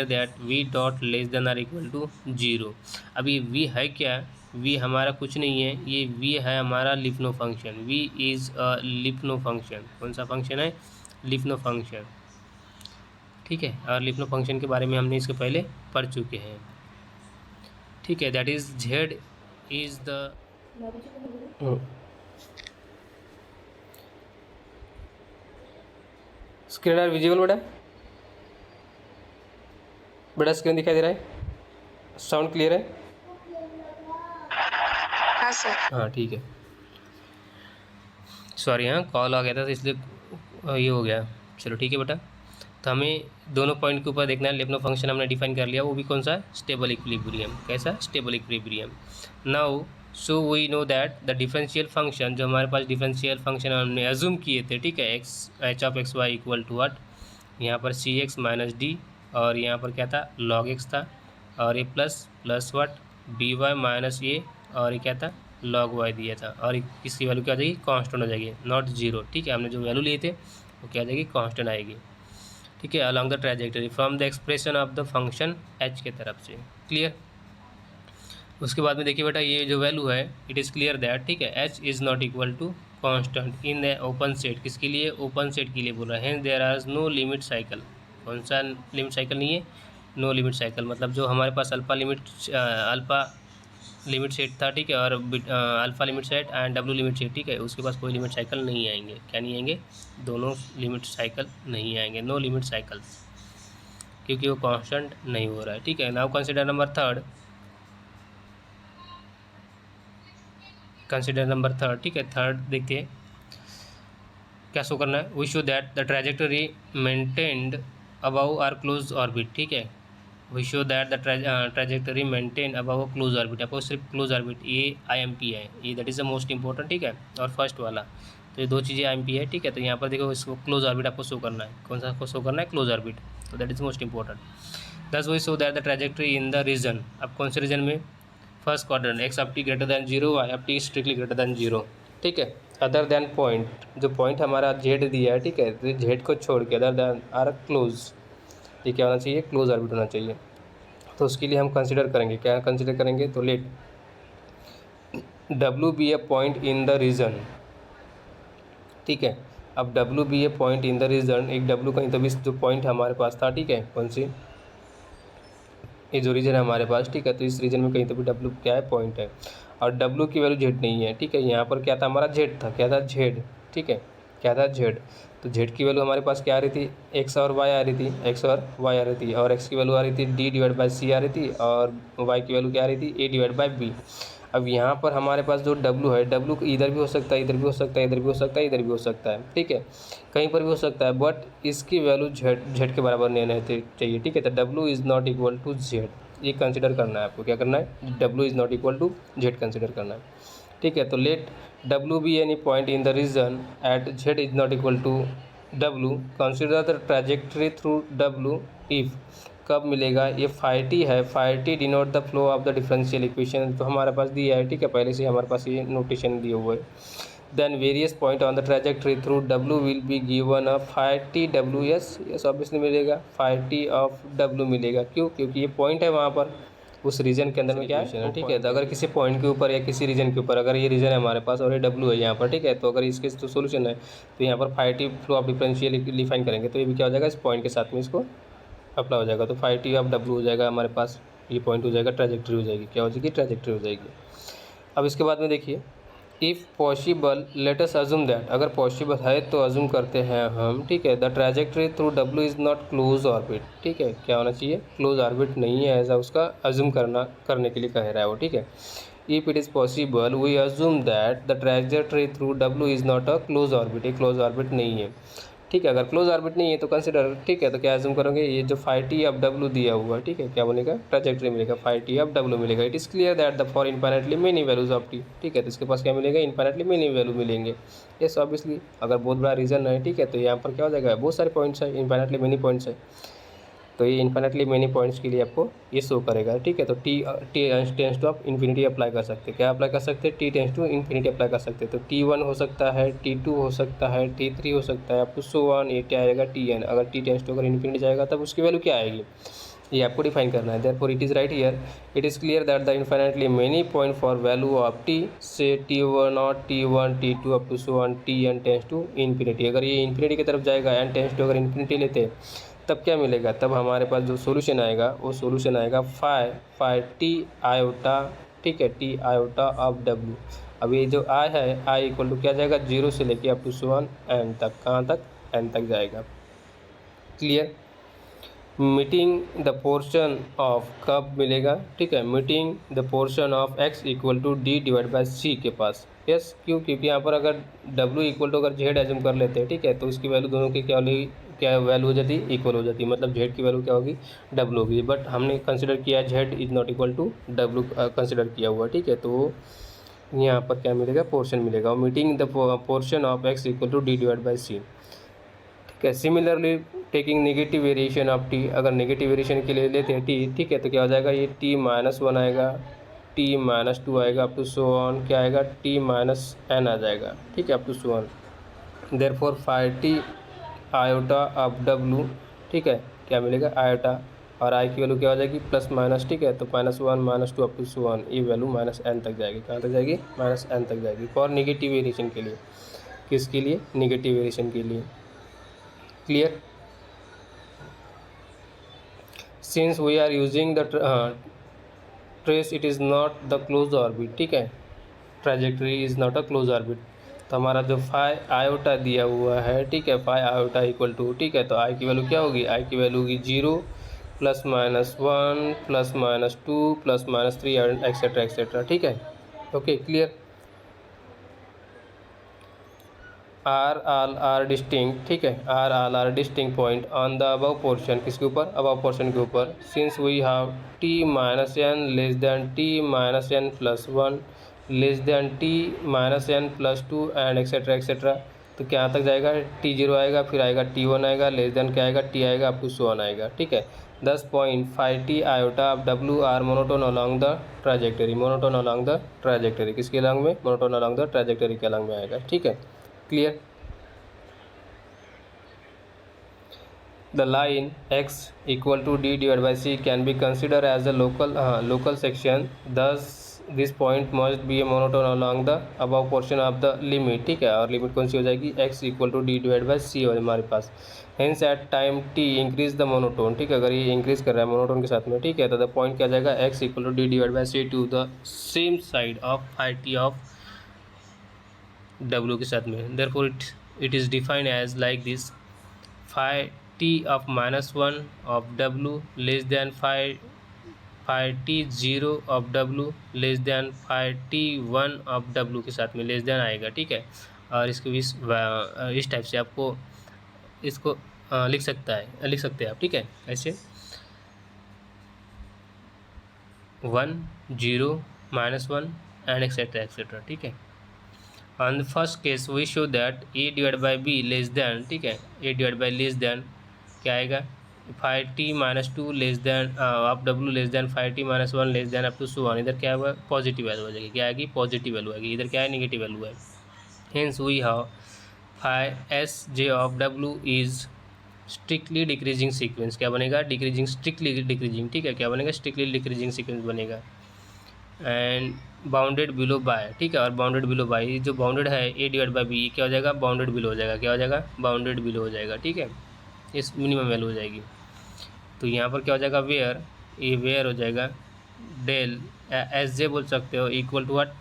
that v dot less than are equal to zero. अब ये वी है क्या, वी हमारा कुछ नहीं है, ये वी है हमारा Lyapunov function. V is a Lyapunov function. कौन सा फंक्शन है, लिफ्नो फंक्शन, ठीक है। और लिफ्नो फंक्शन के बारे में हमने इसके पहले पढ़ चुके हैं, ठीक है। That is z is the screen are visible बेटा स्क्रीन दिखाई दे रहा है, साउंड क्लियर है, हाँ सर। हाँ ठीक है। सॉरी हाँ, कॉल आ गया था तो इसलिए ये हो गया। चलो ठीक है बेटा। तो हमें दोनों पॉइंट के ऊपर देखना है। लिफ्नो फंक्शन हमने डिफाइन कर लिया, वो भी कौन सा, स्टेबल इक्विलिब्रियम। कैसा, stable equilibrium. Now so we know that the differential function, जो हमारे पास डिफरेंशियल फंक्शन हमने एज्यूम किए थे, ठीक है, x h of x Y equal to what, यहाँ पर सी एक्स माइनस डी, और यहाँ पर क्या था, लॉग एक्स था, और ये plus what, B Y minus A, और ये क्या था, लॉग वाई दिया था, और इसकी वैल्यू क्या आ जाएगी, कांस्टेंट हो जाएगी, नॉट जीरो, ठीक है। हमने जो वैल्यू लिए थे वो क्या आ जाएगी, कांस्टेंट आएगी, ठीक है, along the trajectory from the expression of the function H के तरफ से। क्लियर। उसके बाद में देखिए बेटा, ये जो वैल्यू है, इट इज़ क्लियर दैट, ठीक है, h is not equal to constant in the open set. किसके लिए, ओपन सेट के लिए बोला है। There are no limit cycle. कौन सा लिमिट साइकिल नहीं है, नो लिमिट साइकिल, मतलब जो हमारे पास अल्फा लिमिट सेट था, ठीक है, और alpha limit set and W limit set, ठीक है, उसके पास कोई लिमिट साइकिल नहीं आएंगे। क्या नहीं आएंगे, दोनों लिमिट साइकिल नहीं आएंगे, नो लिमिट साइकिल, क्योंकि वो कांस्टेंट नहीं हो रहा है, ठीक है। नाउ कंसिडर नंबर थर्ड, ठीक है। थर्ड देखते हैं क्या शो करना है। We show that the trajectory maintained above are close orbit, ठीक है। We show that the trajectory maintain above close orbit. आपको सिर्फ क्लोज ऑर्बिट, ये IMP है, ये that is the most important, ठीक है। और फर्स्ट वाला, तो ये दो चीज़ें IMP है, ठीक है। तो यहाँ पर देखो, इसको क्लोज ऑर्बिट आपको शो करना है। कौन सा आपको शो करना है, क्लोज ऑर्बिट, तो that is most important. Thus we show that the trajectory in the region, अब कौन से रीजन में, first quadrant, x of T greater than zero, y of t strictly greater than zero, ठीक है। Other than point, जो point हमारा z दिया है, ठीक है, तो जेड को छोड़ के अदर दैन आर क्लोज, ये क्या होना चाहिए, क्लोज ऑर्बिट होना चाहिए। तो उसके लिए हम कंसिडर करेंगे, क्या कंसिडर करेंगे, तो लेट डब्ल्यू be a point in the region, ठीक है। अब डब्ल्यू be a point in the region, एक डब्ल्यू कहीं तो भी जो पॉइंट हमारे पास था, ठीक है, कौन सी, ये जो रीजन है हमारे पास, ठीक है, तो इस रीजन में कहीं तो भी डब्लू क्या है, पॉइंट है, और डब्लू की वैल्यू जेड नहीं है, ठीक है। यहाँ पर क्या था हमारा, जेड था, क्या था, जेड, ठीक है, क्या था, जेड। तो जेड की वैल्यू हमारे पास क्या आ रही थी, एक्स और वाई आ रही थी, एक्स और वाई आ रही थी, और एक्स की वैल्यू आ रही थी डी डिवाइड बाई सी आ रही थी, और वाई की वैल्यू क्या आ रही थी, ए डिवाइड बाई बी। अब यहाँ पर हमारे पास जो डब्लू है, डब्लू इधर भी हो सकता है, इधर भी हो सकता है, इधर भी हो सकता है, इधर भी हो सकता है, ठीक है, कहीं पर भी हो सकता है, बट इसकी वैल्यू जेड जेड के बराबर नहीं रहती चाहिए, ठीक है। तो W is not equal to Z, ये कंसिडर करना है आपको, क्या करना है, W is not equal to Z consider करना है, ठीक है। तो let W be any point in the region at Z is not equal to W, consider the trajectory through W if, कब मिलेगा, ये फाई टी है, phi t denote the flow of the differential equation, तो हमारे पास दिया है, ठीक है, पहले से हमारे पास ये नोटेशन दिए हुए है। then various point on the trajectory through w will be given a phi t w, yes obviously मिलेगा, phi t of w मिलेगा, क्यों, क्योंकि ये पॉइंट है वहाँ पर उस रीजन के अंदर में क्या है, ठीक है। तो अगर किसी पॉइंट के ऊपर या किसी रीजन के ऊपर, अगर ये रीजन है हमारे पास और ये w है यहाँ पर, ठीक है, तो अगर इसके जो सोल्यूशन है, तो यहाँ पर phi t flow of differential define करेंगे, तो ये भी क्या हो जाएगा, इस पॉइंट के साथ में इसको अप्लाई हो जाएगा, तो phi t ऑफ w हो जाएगा हमारे पास, ये पॉइंट हो जाएगा, ट्रैजेक्टरी हो जाएगी, क्या हो जाएगी, ट्रैजेक्टरी हो जाएगी। अब इसके बाद में देखिए, if possible let us assume that, अगर पॉसिबल है तो अज्यूम करते हैं हम, ठीक है, द ट्रैजेक्टरी थ्रू डब्ल्यू इज़ नॉट क्लोज ऑर्बिट, ठीक है, क्या होना चाहिए, क्लोज ऑर्बिट नहीं है, ऐसा उसका अज्यूम करने के लिए कह रहा है वो, ठीक है। If it is possible we assume that the trajectory through डब्ल्यू is not a close orbit, ये क्लोज ऑर्बिट नहीं है, ठीक है। अगर क्लोज ऑर्बिट नहीं है तो कंसिडर, ठीक है, तो क्या एज्यूम करोगे, ये जो फाई टी ऑफ डब्ल्यू दिया हुआ है, ठीक है, क्या बनेगा, ट्रैजेक्टरी मिलेगा, फाई टी ऑफ डब्ल्यू मिलेगा। It is clear that the for infinitely many values of t, ठीक है, तो इसके पास क्या मिलेगा, इनफाइनाइटली मेनी वैल्यू मिलेंगे, यस ऑब्वियसली। अगर बहुत बड़ा रीजन है, ठीक है, तो यहाँ पर क्या हो जाएगा, बहुत सारे पॉइंट्स है, इनफाइनाइटली मेनी पॉइंट्स है, तो ये इन्फिनिटली मेनी पॉइंट्स के लिए आपको ये शो करेगा, ठीक है। तो टी टेंस टू आप इन्फिनिटी अप्लाई कर सकते हैं, क्या अप्लाई कर सकते हैं, t tends to infinity apply कर सकते हैं। तो T1 हो सकता है, T2 हो सकता है, T3 हो सकता है, आपको सो ऑन ये क्या आएगा, Tn। अगर टी टेंस टू अगर इन्फिनिटी जाएगा तब उसकी वैल्यू क्या आएगी, ये आपको डिफाइन करना है। Therefore it is right here, it is clear that the infinitely many point for value of T say T1 और T1 T2 up to so on Tn tends to infinity. अगर ये infinity की तरफ जाएगा, N tends to अगर infinity लेते हैं, तब क्या मिलेगा, तब हमारे पास जो सोल्यूशन आएगा वो सोल्यूशन आएगा फाई टी आयोटा, ठीक है, टी आयोटा ऑफ डब्ल्यू। अब ये जो आई है, आई इक्वल टू क्या जाएगा, जीरो से लेके अप टू वन एन तक, कहाँ तक, एन तक जाएगा, clear. Meeting the portion of कब मिलेगा, ठीक है, meeting the portion of x equal to D divide by C के पास, यस, क्यों, क्योंकि यहाँ पर अगर डब्ल्यू इक्वल टू अगर जेड एज्यूम कर लेते हैं, ठीक है, तो इसकी वैल्यू दोनों की क्या वैल्यू हो जाती है, इक्वल हो जाती है, मतलब जेड की वैल्यू क्या होगी, डब्ल्यू होगी, बट हमने कंसिडर किया z is not equal to डब्ल्यू कंसिडर किया हुआ, ठीक है। तो यहाँ पर क्या मिलेगा, पोर्शन मिलेगा, और meeting the portion of x equal to D divide by सी, ठीक है। Similarly taking negative variation of T, अगर नेगेटिव वेरिएशन के लिए लेते हैं टी, ठीक है, तो क्या हो जाएगा, ये T-1 आएगा, T-2 आएगा, अप टू सो ऑन क्या आएगा, T-n आ जाएगा, ठीक है, up to so on. Therefore phi t iota of डब्ल्यू, ठीक है, क्या मिलेगा, आयोटा, और आई की वैल्यू क्या हो जाएगी, प्लस माइनस, ठीक है, तो -1 -2 अप टू सो ऑन, ये वैल्यू -n तक जाएगी, कहाँ तक जाएगी, -n तक जाएगी, फॉर नेगेटिव वेरिएशन के लिए, किसके लिए, नेगेटिव वेरिएशन के लिए, clear. Since we are using the trace it is not the close orbit, ठीक है, trajectory is not a close orbit, तो हमारा जो फाई आयोटा दिया हुआ है, ठीक है, फाई आयोटा इक्वल टू, ठीक है, तो आई की वैल्यू क्या होगी, आई की वैल्यू होगी 0 +-1 +-2 +-3 एंड एक्सेट्रा एक्सेट्रा, ठीक है, ओके, क्लियर। आर डिस्टिंक्ट, ठीक है, are distinct point on the above portion, किसके ऊपर, अबव पोर्शन के ऊपर। Since we have T-n less than T-n+1 less than T-n+2 and etcetera etcetera, तो क्या तक जाएगा, T0 आएगा, फिर आएगा T1 आएगा, लेस दैन क्या आएगा, T आएगा, अप टू सो ऑन आएगा, ठीक है। 10 point phi t iota of डब्ल्यू are monotone along the trajectory, monotone along the trajectory, किसके अलॉन्ग में, मोनोटोन अलॉन्ग द ट्रैजेक्टरी के अलॉन्ग में आएगा, ठीक है, clear. The line x equal to d divided by c can be considered as a local section, thus this point must be a monotone along the above portion of the limit, ठीक है, और limit कौन सी हो जाएगी, x equal to D divide by C और हमारे पास, hence at time T increase the monotone, ठीक है, अगर ये इंक्रीज कर रहा है मोनोटोन के साथ में, ठीक है, तो द पॉइंट क्या जाएगा, X equal to D divide by C to the same side of phi T of W के साथ में। Therefore it is defined as like this, phi T of -1 of W less than phi T zero of W less than phi T 1 of W के साथ में less than आएगा, ठीक है। और इसके इस टाइप से आपको इसको लिख सकते हैं आप, ठीक है, ऐसे 1 0 -1 एंड एक्सेट्रा एक्सेट्रा, ठीक है। On the first case we show that a divide by B less than, ठीक है, a divide by less than क्या आएगा, phi t -2 less than of W less than phi T -1 less than up to so on. इधर क्या हुआ, positive value आ जाएगी, क्या आएगी, पॉजिटिव वैल्यू आएगी, इधर क्या है, नेगेटिव वैल्यू है। Hence we have phi s j of डब्ल्यू इज स्ट्रिक्टली डिक्रीजिंग सीक्वेंस, क्या बनेगा, डिक्रीजिंग, स्ट्रिक्टली डिक्रीजिंग, ठीक है, क्या बनेगा, स्ट्रिक्टली डिक्रीजिंग सीक्वेंस बनेगा। एंड बाउंडेड बिलो बाय, ठीक है, और बाउंडेड बिलो बाय, जो बाउंडेड है ए डिवाइड बाई बी क्या हो जाएगा, बाउंडेड बिलो हो जाएगा, क्या हो जाएगा, बाउंडेड बिलो हो जाएगा, ठीक है, इस मिनिमम वैल्यू हो जाएगी। तो यहाँ पर क्या हो जाएगा, वेयर, ये वेयर हो जाएगा डेल एस जे बोल सकते हो equal to what,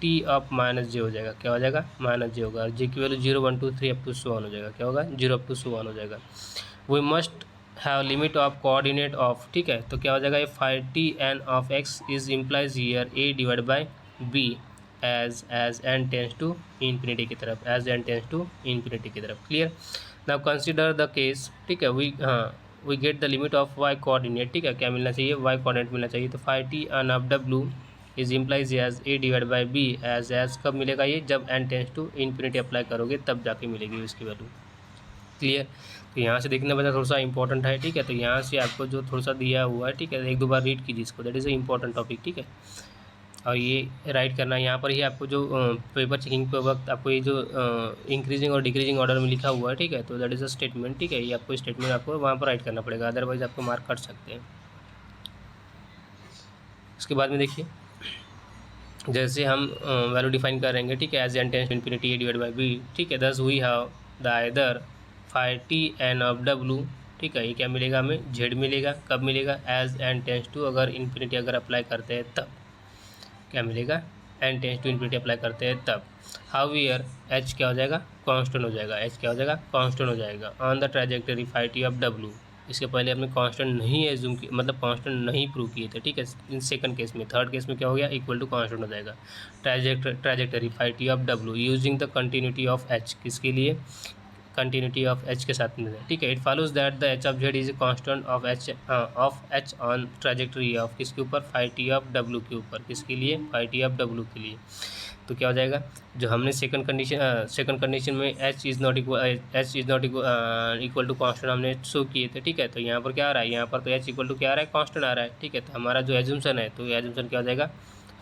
t of -j हो जाएगा, क्या हो जाएगा, -j होगा, और जे की value 0 1 2 3 up to so on हो जाएगा, क्या होगा, 0 अप टू सो ऑन हो जाएगा। We must have limit of coordinate of, ठीक है, तो क्या हो जाएगा, ये phi t n of x is implies here a divide by b as n tends to infinity की तरफ, as n tends to infinity की तरफ, clear. Now consider the case, ठीक है, we get the limit of y coordinate, ठीक है, क्या मिलना चाहिए, वाई कोऑर्डिनेट मिलना चाहिए। तो फाई टी एन ऑफ डब्ल्यू is implies as a divide by b as कब मिलेगा, ये जब n tends to infinity apply करोगे तब जाके मिलेगी इसकी वैल्यू, क्लियर। तो यहाँ से देखने बजा थोड़ा सा इंपॉर्टेंट है, ठीक है, तो यहाँ से आपको जो थोड़ा सा दिया हुआ है, ठीक है, एक दो बार रीड कीजिए इसको, that is a important topic, ठीक है। और ये राइट करना है यहाँ पर ही आपको, जो पेपर चेकिंग पे वक्त आपको ये जो इंक्रीजिंग और डिक्रीजिंग ऑर्डर में लिखा हुआ है, ठीक है, तो दैट इज़ अ स्टेटमेंट, ठीक है, ये आपको स्टेटमेंट आपको वहाँ पर राइट करना पड़ेगा, अदरवाइज आपको मार्क कट सकते हैं। इसके बाद में देखिए, जैसे हम वैल्यू डिफाइन करेंगे, ठीक है, as n tends to infinity a divide by B, ठीक है, thus we have the either phi t n of डब्ल्यू, ठीक है, ये क्या मिलेगा हमें, जेड मिलेगा, कब मिलेगा, एज एन टेंस टू, अगर इन्फिनिटी अगर अप्लाई करते हैं तब क्या मिलेगा, n tends to infinity apply करते हैं तब। हाउएवर एच क्या हो जाएगा, कांस्टेंट हो जाएगा, एच क्या हो जाएगा, कांस्टेंट हो जाएगा on the trajectory phi T of डब्ल्यू। इसके पहले हमने कांस्टेंट नहीं एज्यूम की, मतलब कांस्टेंट नहीं प्रूव किए थे, ठीक है, इन सेकंड केस में, थर्ड केस में क्या हो गया, इक्वल टू कांस्टेंट हो जाएगा ट्रैजेक्टरी फाई टी ऑफ डब्ल्यू using the continuity of h, किसके लिए, कंटिन्यूटी ऑफ एच के साथ में, ठीक है। It follows that the H of Z is a constant of H on trajectory of किसके ऊपर, फाई टी ऑफ डब्ल्यू के ऊपर, किसके लिए, फाई टी ऑफ डब्ल्यू के लिए। तो क्या हो जाएगा, जो हमने सेकंड कंडीशन में h is not equal to constant हमने शो किए थे, ठीक है, तो यहाँ पर क्या आ रहा है, यहाँ पर तो एच इक्वल टू क्या आ रहा है, कांस्टेंट आ रहा है, ठीक है, तो हमारा जो एज्यूम्सन है, तो एज्यूम्सन क्या हो जाएगा,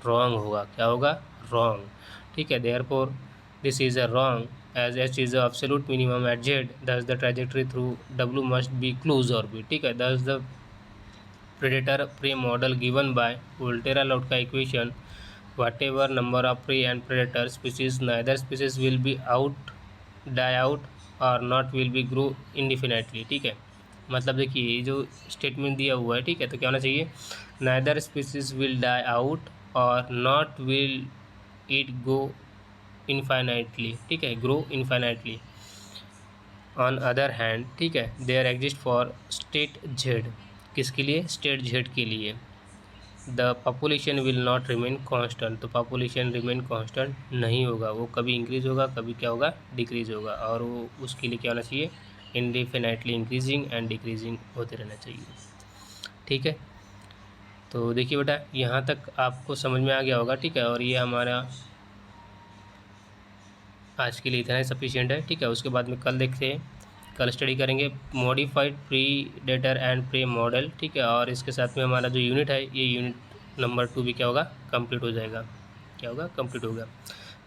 रॉन्ग होगा, क्या होगा, रॉन्ग, ठीक है। Therefore this is a wrong as h is the absolute minimum at z, thus the trajectory through w must be closed orbit, ठीक है। thus the predator prey model given by Volterra-Lotka equation, whatever number of prey and predator species, neither species will be die out or not will be grow indefinitely, ठीक है। मतलब देखिए ये जो statement दिया हुआ है, ठीक है, तो क्या होना चाहिए, neither species will die out और not will it go infinitely, ठीक है, grow infinitely. On other hand, ठीक है, there exist for state z, किसके लिए, स्टेट जेड के लिए, the population will not remain constant, तो पॉपुलेशन रिमेन कांस्टेंट नहीं होगा, वो कभी इंक्रीज होगा, कभी क्या होगा, डिक्रीज होगा, और वो उसके लिए क्या होना चाहिए, इनडेफिनाइटली इंक्रीजिंग एंड डिक्रीजिंग होते रहना चाहिए, ठीक है। तो देखिए बेटा, यहाँ तक आपको समझ में आ गया होगा, ठीक है, और ये हमारा आज के लिए इतना ही सफिशिएंट है, ठीक है। उसके बाद में कल देखते हैं, कल स्टडी करेंगे modified predator and prey model, ठीक है, और इसके साथ में हमारा जो यूनिट है, ये यूनिट नंबर 2 भी क्या होगा, कंप्लीट हो जाएगा, क्या होगा, कंप्लीट होगा।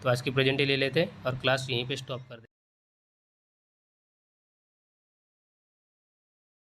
तो आज की प्रेजेंट ले लेते हैं और क्लास यहीं पे स्टॉप कर